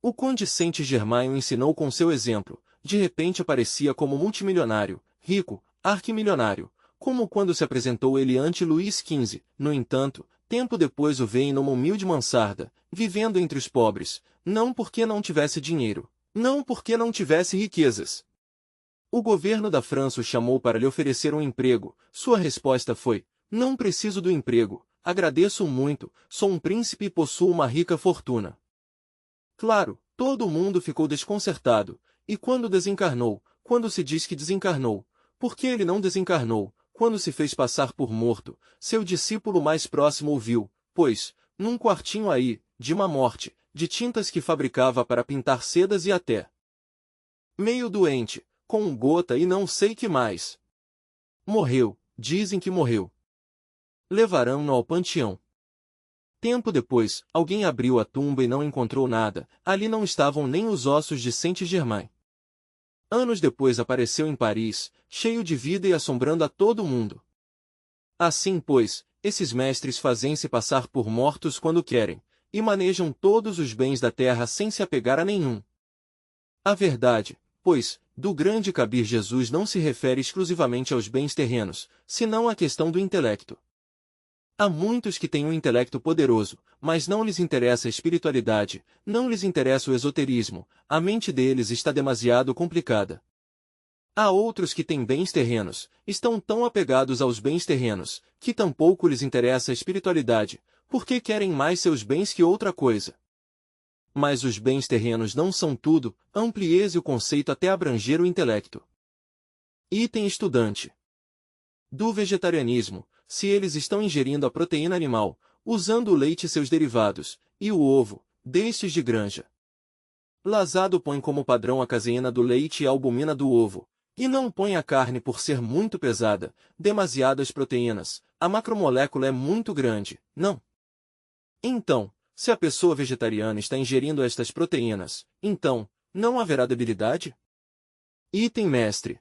S1: O conde Saint-Germain o ensinou com seu exemplo. De repente aparecia como multimilionário, rico, arquimilionário, como quando se apresentou ele ante Luís XV. No entanto, tempo depois o veem numa humilde mansarda, vivendo entre os pobres, não porque não tivesse dinheiro, não porque não tivesse riquezas. O governo da França o chamou para lhe oferecer um emprego. Sua resposta foi: não preciso do emprego, agradeço muito, sou um príncipe e possuo uma rica fortuna. Claro, todo mundo ficou desconcertado. E quando desencarnou, quando se diz que desencarnou, por que ele não desencarnou, quando se fez passar por morto, seu discípulo mais próximo ouviu, pois, num quartinho aí, de uma morte, de tintas que fabricava para pintar sedas e até meio doente, com um gota e não sei que mais. Morreu, dizem que morreu. Levarão-no ao panteão. Tempo depois, alguém abriu a tumba e não encontrou nada, ali não estavam nem os ossos de Saint-Germain. Anos depois apareceu em Paris, cheio de vida e assombrando a todo mundo. Assim, pois, esses mestres fazem-se passar por mortos quando querem, e manejam todos os bens da terra sem se apegar a nenhum. A verdade, pois, do grande Kabir Jesus não se refere exclusivamente aos bens terrenos, senão à questão do intelecto. Há muitos que têm um intelecto poderoso, mas não lhes interessa a espiritualidade, não lhes interessa o esoterismo, a mente deles está demasiado complicada. Há outros que têm bens terrenos, estão tão apegados aos bens terrenos, que tampouco lhes interessa a espiritualidade, porque querem mais seus bens que outra coisa. Mas os bens terrenos não são tudo, amplieze o conceito até abranger o intelecto. Item estudante. Do vegetarianismo, se eles estão ingerindo a proteína animal, usando o leite e seus derivados, e o ovo, destes de granja. Lazado põe como padrão a caseína do leite e a albumina do ovo, e não põe a carne por ser muito pesada, demasiadas proteínas, a macromolécula é muito grande, não. Então, se a pessoa vegetariana está ingerindo estas proteínas, então, não haverá debilidade? Item mestre.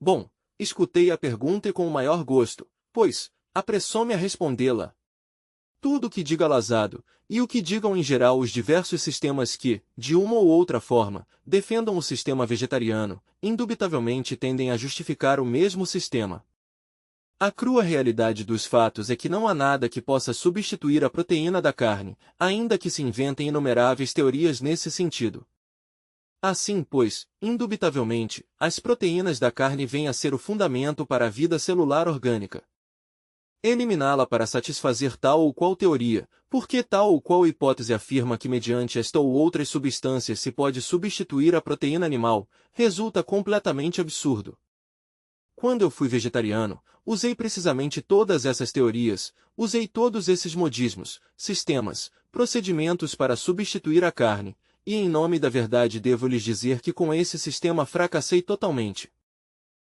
S1: Bom, escutei a pergunta e com o maior gosto, pois, apressou-me a respondê-la. Tudo o que diga Lazado, e o que digam em geral os diversos sistemas que, de uma ou outra forma, defendam o sistema vegetariano, indubitavelmente tendem a justificar o mesmo sistema. A crua realidade dos fatos é que não há nada que possa substituir a proteína da carne, ainda que se inventem inumeráveis teorias nesse sentido. Assim, pois, indubitavelmente, as proteínas da carne vêm a ser o fundamento para a vida celular orgânica. Eliminá-la para satisfazer tal ou qual teoria, porque tal ou qual hipótese afirma que mediante esta ou outras substâncias se pode substituir a proteína animal, resulta completamente absurdo. Quando eu fui vegetariano, usei precisamente todas essas teorias, usei todos esses modismos, sistemas, procedimentos para substituir a carne, e em nome da verdade devo lhes dizer que com esse sistema fracassei totalmente.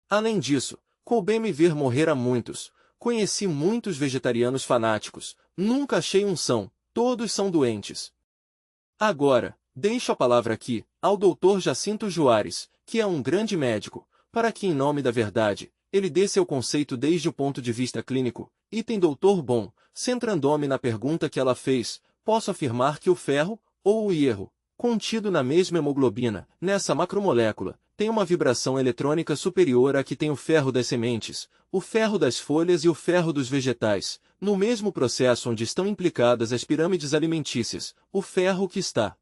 S1: Além disso, coube-me ver morrer a muitos. Conheci muitos vegetarianos fanáticos, nunca achei um são, todos são doentes. Agora, deixo a palavra aqui, ao Dr. Jacinto Juarez, que é um grande médico, para que em nome da verdade, ele dê seu conceito desde o ponto de vista clínico. Item Dr. Bom, centrando-me na pergunta que ela fez, posso afirmar que o ferro, ou o hierro, contido na mesma hemoglobina, nessa macromolécula, tem uma vibração eletrônica superior à que tem o ferro das sementes, o ferro das folhas e o ferro dos vegetais, no mesmo processo onde estão implicadas as pirâmides alimentícias, o ferro que está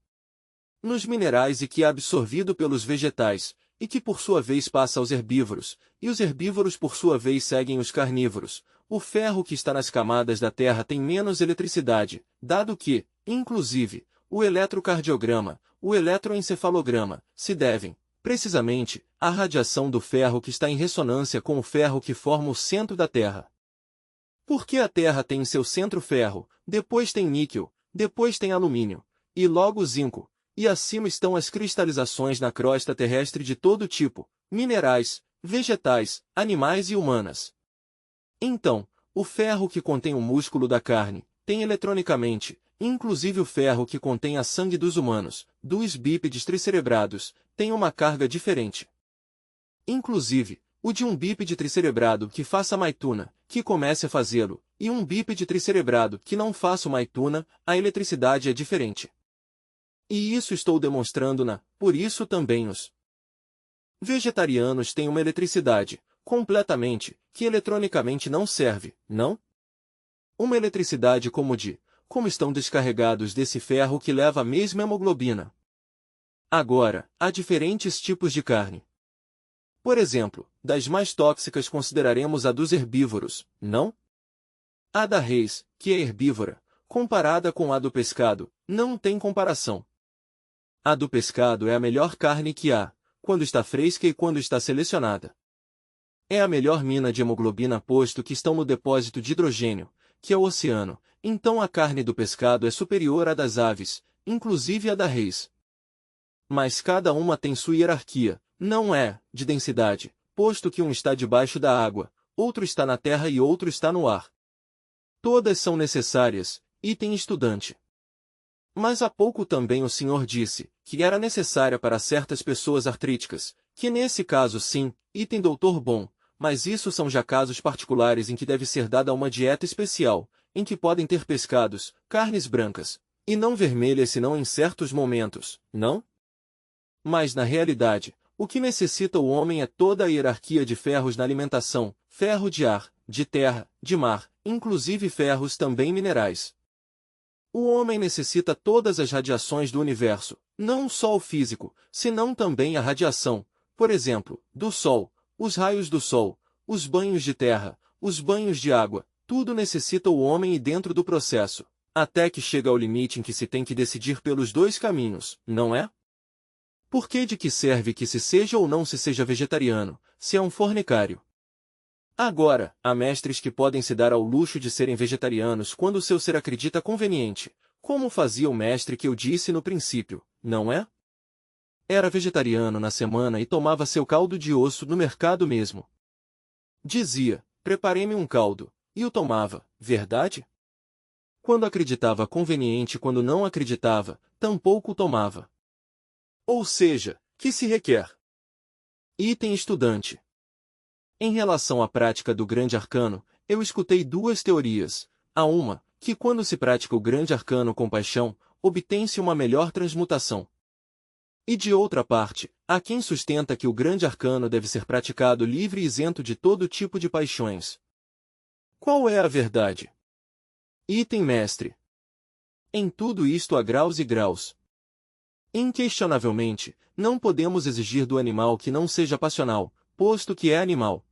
S1: nos minerais e que é absorvido pelos vegetais, e que por sua vez passa aos herbívoros, e os herbívoros por sua vez seguem os carnívoros. O ferro que está nas camadas da Terra tem menos eletricidade, dado que, inclusive, o eletrocardiograma, o eletroencefalograma, se devem, precisamente, à radiação do ferro que está em ressonância com o ferro que forma o centro da Terra. Porque a Terra tem em seu centro ferro, depois tem níquel, depois tem alumínio, e logo zinco, e acima estão as cristalizações na crosta terrestre de todo tipo, minerais, vegetais, animais e humanas. Então, o ferro que contém o músculo da carne, tem eletronicamente, inclusive o ferro que contém a sangue dos humanos, dos bípedes tricerebrados, tem uma carga diferente. Inclusive, o de um bípede tricerebrado que faça maituna, que comece a fazê-lo, e um bípede tricerebrado que não faça maituna, a eletricidade é diferente. E isso estou demonstrando por isso também os vegetarianos têm uma eletricidade, completamente, que eletronicamente não serve, não? Uma eletricidade como estão descarregados desse ferro que leva a mesma hemoglobina. Agora, há diferentes tipos de carne. Por exemplo, das mais tóxicas consideraremos a dos herbívoros, não? A da reis, que é herbívora, comparada com a do pescado, não tem comparação. A do pescado é a melhor carne que há, quando está fresca e quando está selecionada. É a melhor mina de hemoglobina posto que estão no depósito de hidrogênio, que é o oceano, então a carne do pescado é superior à das aves, inclusive a da reis. Mas cada uma tem sua hierarquia, não é, de densidade, posto que um está debaixo da água, outro está na terra e outro está no ar. Todas são necessárias, item estudante. Mas há pouco também o senhor disse, que era necessária para certas pessoas artríticas, que nesse caso sim, item doutor bom, mas isso são já casos particulares em que deve ser dada uma dieta especial, em que podem ter pescados, carnes brancas, e não vermelhas senão em certos momentos, não? Mas na realidade, o que necessita o homem é toda a hierarquia de ferros na alimentação, ferro de ar, de terra, de mar, inclusive ferros também minerais. O homem necessita todas as radiações do universo, não só o físico, senão também a radiação, por exemplo, do Sol, os raios do Sol, os banhos de terra, os banhos de água, tudo necessita o homem e dentro do processo, até que chega ao limite em que se tem que decidir pelos dois caminhos, não é? Por que de que serve que se seja ou não se seja vegetariano, se é um fornicário? Agora, há mestres que podem se dar ao luxo de serem vegetarianos quando o seu ser acredita conveniente, como fazia o mestre que eu disse no princípio, não é? Era vegetariano na semana e tomava seu caldo de osso no mercado mesmo. Dizia, preparei-me um caldo, e o tomava, verdade? Quando acreditava conveniente e quando não acreditava, tampouco o tomava. Ou seja, que se requer? Item estudante. Em relação à prática do grande arcano, eu escutei duas teorias. A uma, que quando se pratica o grande arcano com paixão, obtém-se uma melhor transmutação. E de outra parte, há quem sustenta que o grande arcano deve ser praticado livre e isento de todo tipo de paixões. Qual é a verdade? Item mestre. Em tudo isto há graus e graus. Inquestionavelmente, não podemos exigir do animal que não seja passional, posto que é animal.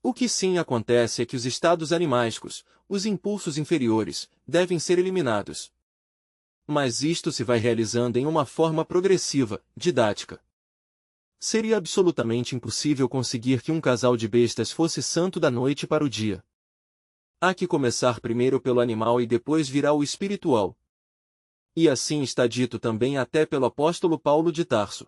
S1: O que sim acontece é que os estados animáicos, os impulsos inferiores, devem ser eliminados. Mas isto se vai realizando em uma forma progressiva, didática. Seria absolutamente impossível conseguir que um casal de bestas fosse santo da noite para o dia. Há que começar primeiro pelo animal e depois virá o espiritual. E assim está dito também até pelo apóstolo Paulo de Tarso.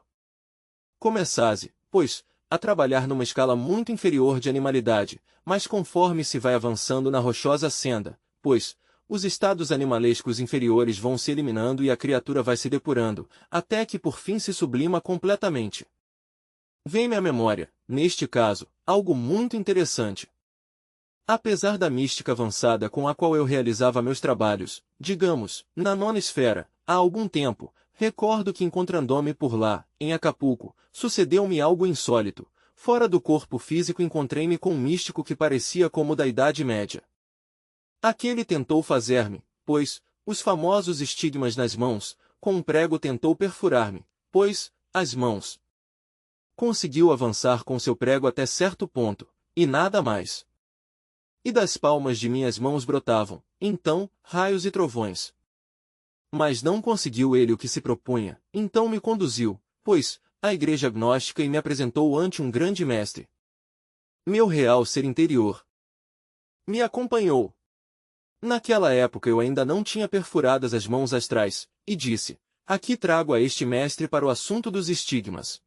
S1: Começase, pois, a trabalhar numa escala muito inferior de animalidade, mas conforme se vai avançando na rochosa senda, pois, os estados animalescos inferiores vão se eliminando e a criatura vai se depurando, até que por fim se sublima completamente. Vem-me à memória, neste caso, algo muito interessante. Apesar da mística avançada com a qual eu realizava meus trabalhos, digamos, na nona esfera, há algum tempo, recordo que encontrando-me por lá, em Acapulco, sucedeu-me algo insólito. Fora do corpo físico encontrei-me com um místico que parecia como da Idade Média. Aquele tentou fazer-me, pois, os famosos estigmas nas mãos, com um prego tentou perfurar-me, pois, as mãos. Conseguiu avançar com seu prego até certo ponto, e nada mais. E das palmas de minhas mãos brotavam, então, raios e trovões. Mas não conseguiu ele o que se propunha, então me conduziu, pois, à igreja gnóstica e me apresentou ante um grande mestre. Meu real ser interior. Me acompanhou. Naquela época eu ainda não tinha perfuradas as mãos astrais, e disse, aqui trago a este mestre para o assunto dos estigmas.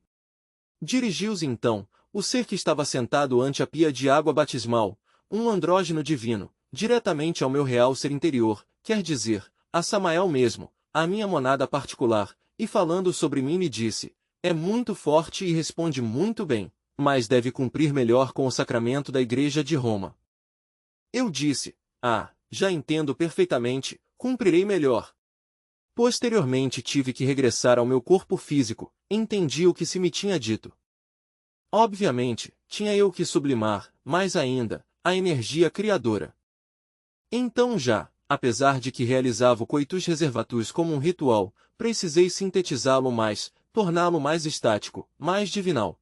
S1: Dirigiu-se então, o ser que estava sentado ante a pia de água batismal, um andrógeno divino, diretamente ao meu real ser interior, quer dizer, a Samael mesmo, a minha monada particular, e falando sobre mim me disse, é muito forte e responde muito bem, mas deve cumprir melhor com o sacramento da Igreja de Roma. Eu disse, já entendo perfeitamente, cumprirei melhor. Posteriormente tive que regressar ao meu corpo físico, entendi o que se me tinha dito. Obviamente, tinha eu que sublimar, mais ainda, a energia criadora. Então já, apesar de que realizava o coitus reservatus como um ritual, precisei sintetizá-lo mais, torná-lo mais estático, mais divinal.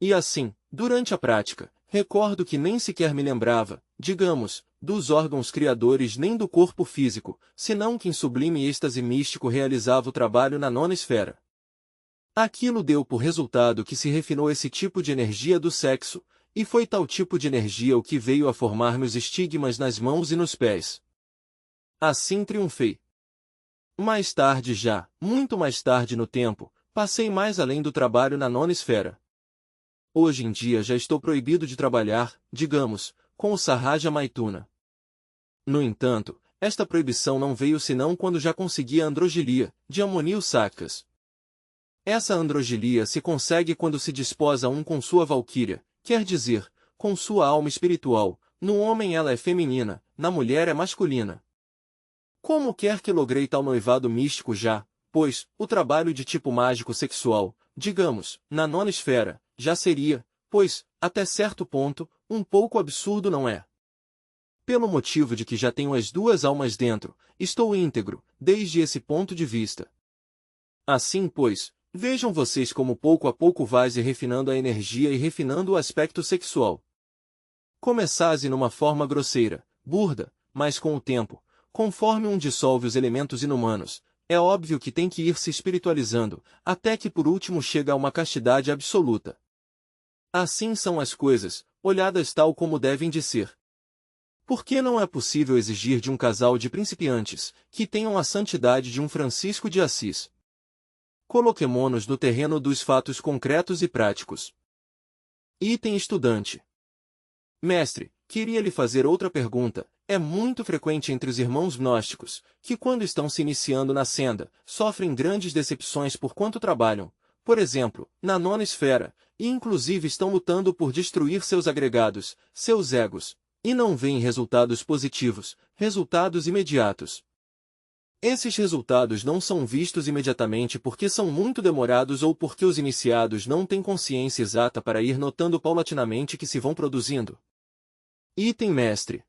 S1: E assim, durante a prática, recordo que nem sequer me lembrava, digamos, dos órgãos criadores nem do corpo físico, senão que em sublime êxtase místico realizava o trabalho na nona esfera. Aquilo deu por resultado que se refinou esse tipo de energia do sexo, e foi tal tipo de energia o que veio a formar-me os estigmas nas mãos e nos pés. Assim triunfei. Mais tarde já, muito mais tarde no tempo, passei mais além do trabalho na nona esfera. Hoje em dia já estou proibido de trabalhar, digamos, com o Sahaja Maituna. No entanto, esta proibição não veio senão quando já consegui a androgilia, de Amonil Sacas. Essa androgilia se consegue quando se desposa um com sua valquíria, quer dizer, com sua alma espiritual. No homem ela é feminina, na mulher é masculina. Como quer que logrei tal noivado místico já, pois, o trabalho de tipo mágico sexual, digamos, na nona esfera, já seria, pois, até certo ponto, um pouco absurdo não é? Pelo motivo de que já tenho as duas almas dentro, estou íntegro, desde esse ponto de vista. Assim, pois, vejam vocês como pouco a pouco vais refinando a energia e refinando o aspecto sexual. Começase numa forma grosseira, burda, mas com o tempo, conforme um dissolve os elementos inumanos, é óbvio que tem que ir se espiritualizando, até que por último chega a uma castidade absoluta. Assim são as coisas, olhadas tal como devem de ser. Por que não é possível exigir de um casal de principiantes, que tenham a santidade de um Francisco de Assis? Coloquemo-nos no terreno dos fatos concretos e práticos. Item estudante. Mestre, queria lhe fazer outra pergunta. É muito frequente entre os irmãos gnósticos, que quando estão se iniciando na senda, sofrem grandes decepções por quanto trabalham, por exemplo, na nona esfera, e inclusive estão lutando por destruir seus agregados, seus egos, e não veem resultados positivos, resultados imediatos. Esses resultados não são vistos imediatamente porque são muito demorados ou porque os iniciados não têm consciência exata para ir notando paulatinamente que se vão produzindo. Item mestre.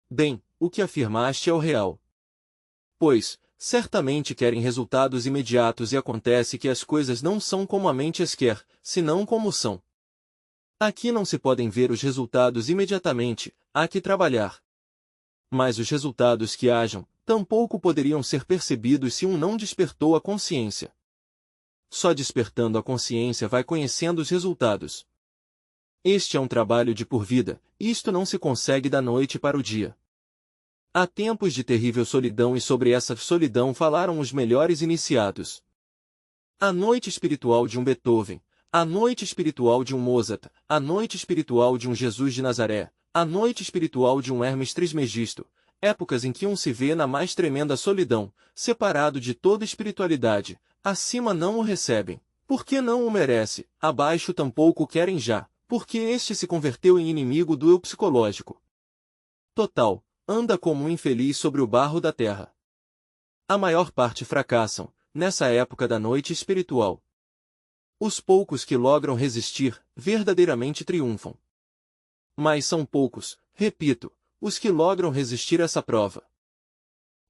S1: Bem, o que afirmaste é o real. Pois, certamente querem resultados imediatos e acontece que as coisas não são como a mente as quer, senão como são. Aqui não se podem ver os resultados imediatamente, há que trabalhar. Mas os resultados que hajam, tampouco poderiam ser percebidos se um não despertou a consciência. Só despertando a consciência vai conhecendo os resultados. Este é um trabalho de por vida, isto não se consegue da noite para o dia. Há tempos de terrível solidão e sobre essa solidão falaram os melhores iniciados. A noite espiritual de um Beethoven, a noite espiritual de um Mozart, a noite espiritual de um Jesus de Nazaré, a noite espiritual de um Hermes Trismegisto, épocas em que um se vê na mais tremenda solidão, separado de toda espiritualidade, acima não o recebem, porque não o merece, abaixo tampouco o querem já, porque este se converteu em inimigo do eu psicológico. Total, anda como um infeliz sobre o barro da terra. A maior parte fracassam, nessa época da noite espiritual. Os poucos que logram resistir, verdadeiramente triunfam. Mas são poucos, repito, os que logram resistir essa prova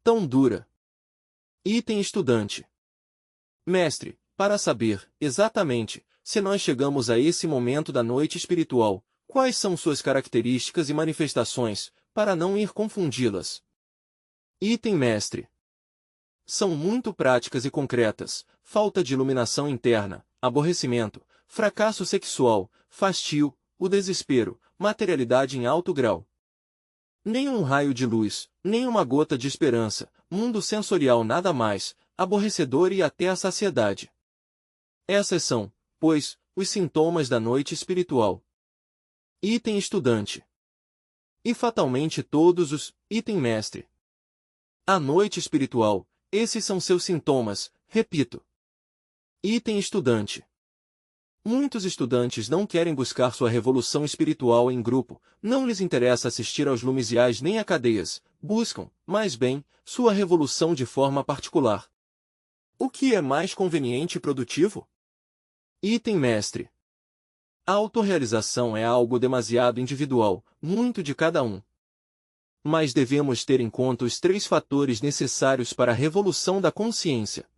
S1: tão dura. Item estudante. Mestre, para saber, exatamente, se nós chegamos a esse momento da noite espiritual, quais são suas características e manifestações, para não ir confundi-las? Item mestre. São muito práticas e concretas: falta de iluminação interna, aborrecimento, fracasso sexual, fastio, o desespero, materialidade em alto grau. Nem um raio de luz, nem uma gota de esperança, mundo sensorial nada mais, aborrecedor e até a saciedade. Essas são, pois, os sintomas da noite espiritual. Item estudante. E fatalmente todos os, item mestre. A noite espiritual, esses são seus sintomas, repito. Item estudante. Muitos estudantes não querem buscar sua revolução espiritual em grupo, não lhes interessa assistir aos lumisiais nem a cadeias, buscam, mais bem, sua revolução de forma particular. O que é mais conveniente e produtivo? Item mestre. A autorrealização é algo demasiado individual, muito de cada um. Mas devemos ter em conta os 3 fatores necessários para a revolução da consciência.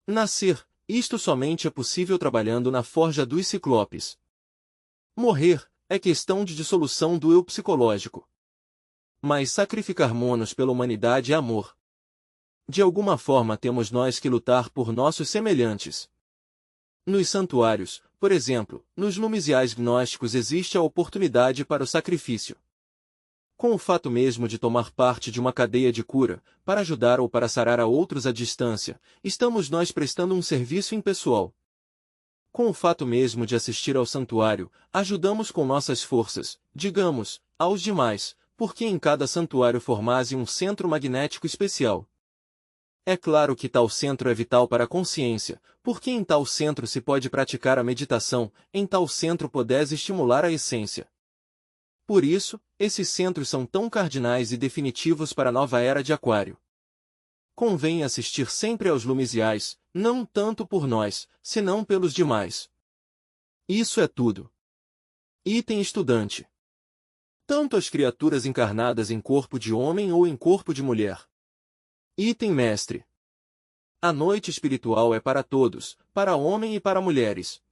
S1: Nascer. Isto somente é possível trabalhando na forja dos ciclopes. Morrer é questão de dissolução do eu psicológico. Mas sacrificar-nos pela humanidade é amor. De alguma forma temos nós que lutar por nossos semelhantes. Nos santuários, por exemplo, nos lumisiais gnósticos existe a oportunidade para o sacrifício. Com o fato mesmo de tomar parte de uma cadeia de cura, para ajudar ou para sarar a outros à distância, estamos nós prestando um serviço impessoal. Com o fato mesmo de assistir ao santuário, ajudamos com nossas forças, digamos, aos demais, porque em cada santuário formasse um centro magnético especial. É claro que tal centro é vital para a consciência, porque em tal centro se pode praticar a meditação, em tal centro podes estimular a essência. Por isso, esses centros são tão cardinais e definitivos para a nova era de Aquário. Convém assistir sempre aos lumisiais, não tanto por nós, senão pelos demais. Isso é tudo. Item estudante. Tanto as criaturas encarnadas em corpo de homem ou em corpo de mulher. Item mestre. A noite espiritual é para todos, para homem e para mulheres.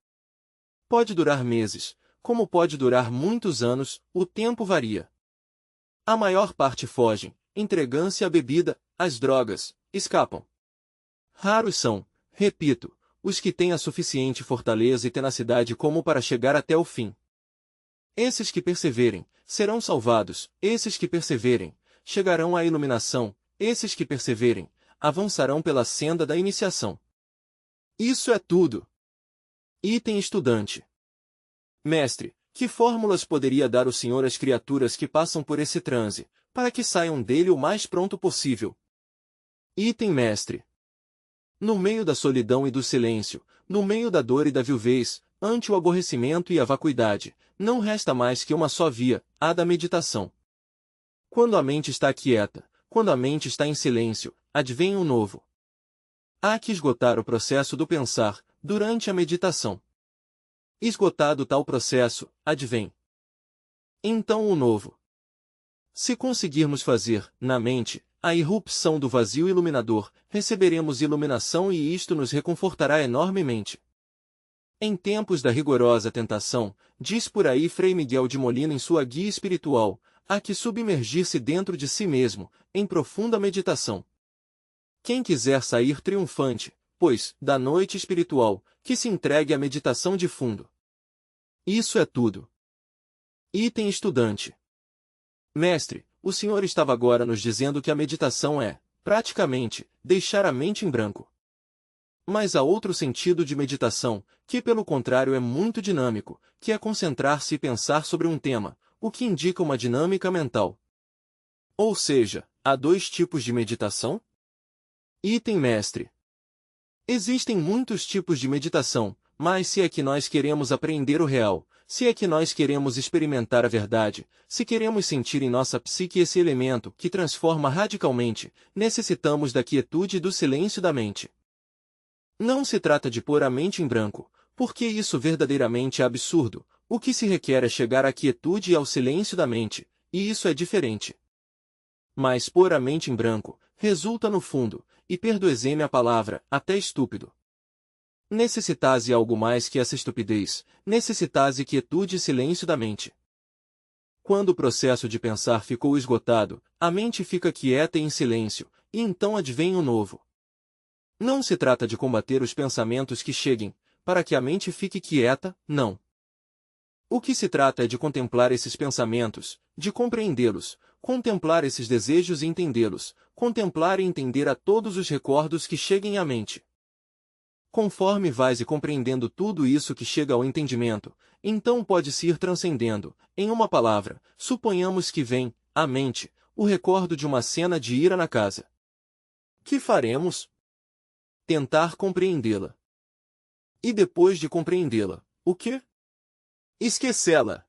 S1: Pode durar meses, como pode durar muitos anos, o tempo varia. A maior parte fogem, entregam-se à bebida, às drogas, escapam. Raros são, repito, os que têm a suficiente fortaleza e tenacidade como para chegar até o fim. Esses que perseverem, serão salvados, esses que perseverem, chegarão à iluminação, esses que perseverem, avançarão pela senda da iniciação. Isso é tudo. Item estudante. Mestre, que fórmulas poderia dar o senhor às criaturas que passam por esse transe, para que saiam dele o mais pronto possível? Item mestre. No meio da solidão e do silêncio, no meio da dor e da viuvez, ante o aborrecimento e a vacuidade, não resta mais que uma só via, a da meditação. Quando a mente está quieta, quando a mente está em silêncio, advém o novo. Há que esgotar o processo do pensar, durante a meditação. Esgotado tal processo, advém então o novo. Se conseguirmos fazer, na mente, a irrupção do vazio iluminador, receberemos iluminação e isto nos reconfortará enormemente. Em tempos da rigorosa tentação, diz por aí Frei Miguel de Molina em sua guia espiritual, há que submergir-se dentro de si mesmo, em profunda meditação. Quem quiser sair triunfante, pois, da noite espiritual, que se entregue à meditação de fundo. Isso é tudo. Item estudante. Mestre, o senhor estava agora nos dizendo que a meditação é, praticamente, deixar a mente em branco. Mas há outro sentido de meditação, que pelo contrário é muito dinâmico, que é concentrar-se e pensar sobre um tema, o que indica uma dinâmica mental. Ou seja, há 2 tipos de meditação? Item mestre. Existem muitos tipos de meditação, mas se é que nós queremos apreender o real, se é que nós queremos experimentar a verdade, se queremos sentir em nossa psique esse elemento que transforma radicalmente, necessitamos da quietude e do silêncio da mente. Não se trata de pôr a mente em branco, porque isso verdadeiramente é absurdo. O que se requer é chegar à quietude e ao silêncio da mente, e isso é diferente. Mas pôr a mente em branco resulta no fundo, e perdoe-me a palavra, até estúpido. Necessitase algo mais que essa estupidez, necessitase quietude e silêncio da mente. Quando o processo de pensar ficou esgotado, a mente fica quieta e em silêncio, e então advém o novo. Não se trata de combater os pensamentos que cheguem, para que a mente fique quieta, não. O que se trata é de contemplar esses pensamentos, de compreendê-los, contemplar esses desejos e entendê-los, contemplar e entender a todos os recordos que cheguem à mente. Conforme vais e compreendendo tudo isso que chega ao entendimento, então pode-se ir transcendendo. Em uma palavra, suponhamos que vem, à mente, o recordo de uma cena de ira na casa. Que faremos? Tentar compreendê-la. E depois de compreendê-la, o quê? Esquecê-la.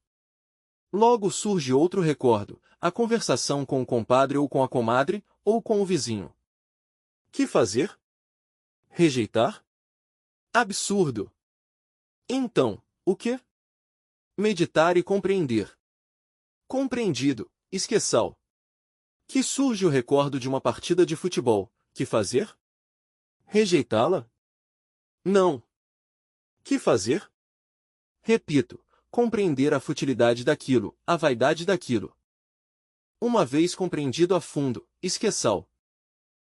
S1: Logo surge outro recordo, a conversação com o compadre ou com a comadre, ou com o vizinho. Que fazer? Rejeitar? Absurdo! Então, o quê? Meditar e compreender. Compreendido, esqueçal. Que surge o recordo de uma partida de futebol. Que fazer? Rejeitá-la? Não. Que fazer? Repito, compreender a futilidade daquilo, a vaidade daquilo. Uma vez compreendido a fundo, esqueçal.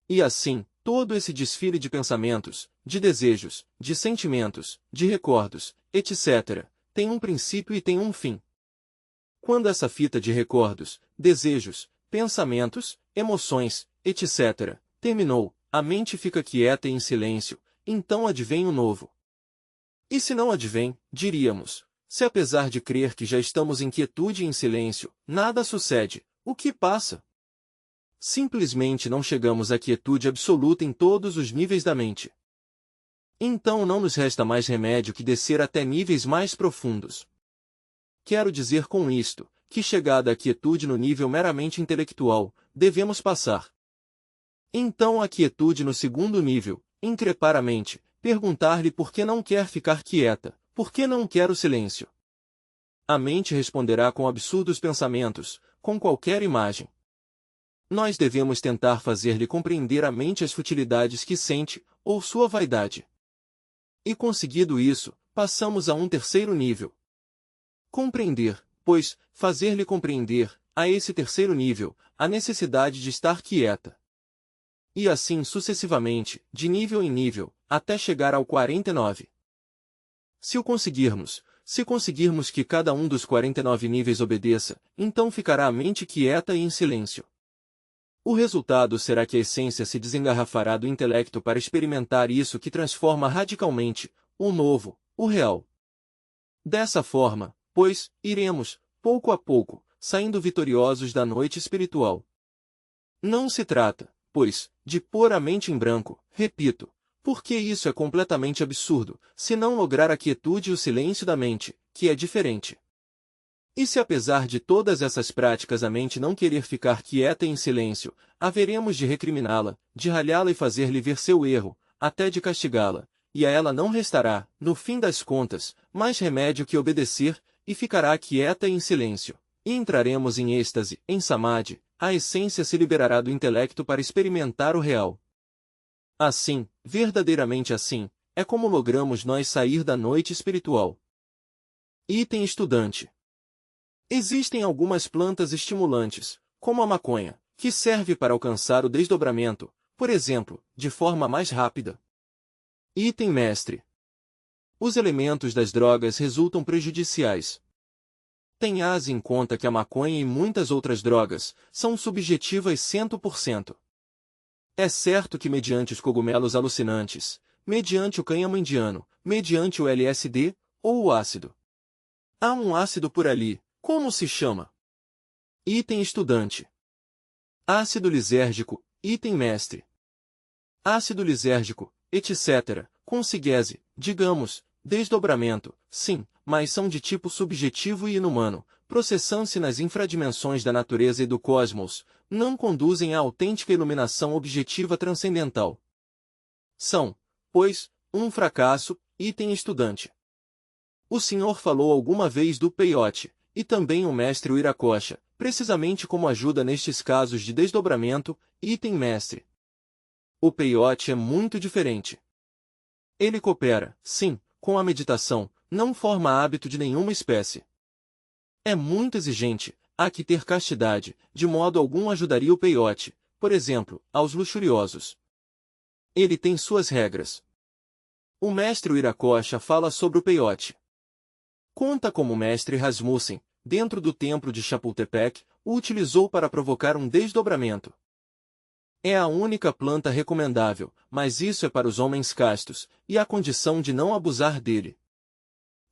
S1: E assim, todo esse desfile de pensamentos, de desejos, de sentimentos, de recordos, etc., tem um princípio e tem um fim. Quando essa fita de recordos, desejos, pensamentos, emoções, etc., terminou, a mente fica quieta e em silêncio, então advém o novo. E se não advém, diríamos, se apesar de crer que já estamos em quietude e em silêncio, nada sucede, o que passa? Simplesmente não chegamos à quietude absoluta em todos os níveis da mente. Então não nos resta mais remédio que descer até níveis mais profundos. Quero dizer com isto, que chegada à quietude no nível meramente intelectual, devemos passar. Então a quietude no segundo nível, increpar a mente, perguntar-lhe por que não quer ficar quieta, por que não quer o silêncio. A mente responderá com absurdos pensamentos, com qualquer imagem. Nós devemos tentar fazer-lhe compreender a mente as futilidades que sente, ou sua vaidade. E conseguido isso, passamos a um terceiro nível. Compreender, pois, fazer-lhe compreender, a esse terceiro nível, a necessidade de estar quieta. E assim sucessivamente, de nível em nível, até chegar ao 49. Se conseguirmos que cada um dos 49 níveis obedeça, então ficará a mente quieta e em silêncio. O resultado será que a essência se desengarrafará do intelecto para experimentar isso que transforma radicalmente, o novo, o real. Dessa forma, pois, iremos, pouco a pouco, saindo vitoriosos da noite espiritual. Não se trata, pois, de pôr a mente em branco, repito, porque isso é completamente absurdo, se não lograr a quietude e o silêncio da mente, que é diferente. E se apesar de todas essas práticas a mente não querer ficar quieta e em silêncio, haveremos de recriminá-la, de ralhá-la e fazer-lhe ver seu erro, até de castigá-la, e a ela não restará, no fim das contas, mais remédio que obedecer, e ficará quieta e em silêncio. E entraremos em êxtase, em samadhi, a essência se liberará do intelecto para experimentar o real. Assim, verdadeiramente assim, é como logramos nós sair da noite espiritual. Item estudante. Existem algumas plantas estimulantes, como a maconha, que serve para alcançar o desdobramento, por exemplo, de forma mais rápida. Item mestre. Os elementos das drogas resultam prejudiciais. Tenhas em conta que a maconha e muitas outras drogas são subjetivas 100%. É certo que mediante os cogumelos alucinantes, mediante o cânhamo indiano, mediante o LSD, ou o ácido. Há um ácido por ali. Como se chama? Item estudante. Ácido lisérgico, item mestre. Ácido lisérgico, etc., consiguese, digamos, desdobramento, sim, mas são de tipo subjetivo e inumano, processam-se nas infradimensões da natureza e do cosmos, não conduzem à autêntica iluminação objetiva transcendental. São, pois, Um fracasso, item estudante. O senhor falou alguma vez do peiote, e também o mestre Wiracocha, precisamente como ajuda nestes casos de desdobramento, item mestre. O peiote é muito diferente. Ele coopera, sim, com a meditação, não forma hábito de nenhuma espécie. É muito exigente, há que ter castidade, de modo algum ajudaria o peiote, por exemplo, aos luxuriosos. Ele tem suas regras. O mestre Wiracocha fala sobre o peiote. Conta como o mestre Rasmussen, dentro do templo de Chapultepec, o utilizou para provocar um desdobramento. É a única planta recomendável, mas isso é para os homens castos, e à condição de não abusar dele.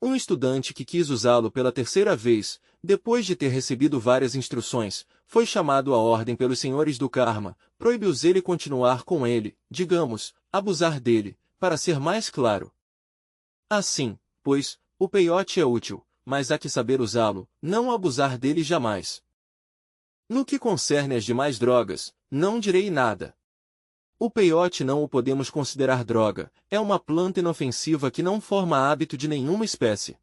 S1: Um estudante que quis usá-lo pela terceira vez, depois de ter recebido várias instruções, foi chamado à ordem pelos senhores do karma, proibiu-os ele continuar com ele, digamos, abusar dele, para ser mais claro. Assim, pois, o peiote é útil, mas há que saber usá-lo, não abusar dele jamais. No que concerne às demais drogas, não direi nada. O peiote não o podemos considerar droga, é uma planta inofensiva que não forma hábito de nenhuma espécie.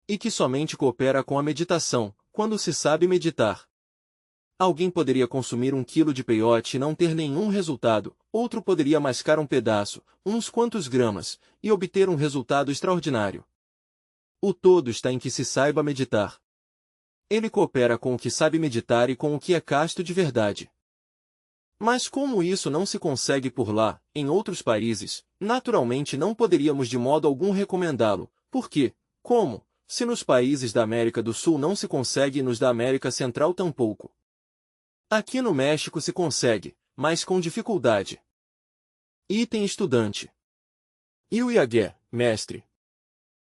S1: E que somente coopera com a meditação, quando se sabe meditar. Alguém poderia consumir 1 quilo de peiote e não ter nenhum resultado, outro poderia mascar um pedaço, uns quantos gramas, e obter um resultado extraordinário. O todo está em que se saiba meditar. Ele coopera com o que sabe meditar e com o que é casto de verdade. Mas como isso não se consegue por lá, em outros países, naturalmente não poderíamos de modo algum recomendá-lo, porque, como, se nos países da América do Sul não se consegue e nos da América Central tampouco. Aqui no México se consegue, mas com dificuldade. Item estudante. E o iagué, mestre?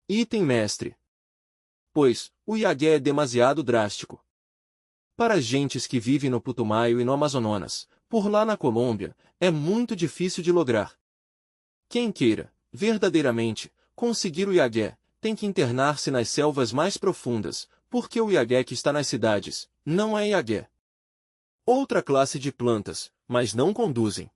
S1: Item mestre. Pois, o iagué é demasiado drástico. Para as gentes que vivem no Putumayo e no Amazonas, por lá na Colômbia, é muito difícil de lograr. Quem queira, verdadeiramente, conseguir o iagué, tem que internar-se nas selvas mais profundas, porque o iagué que está nas cidades, não é iagué. Outra classe de plantas, mas não conduzem.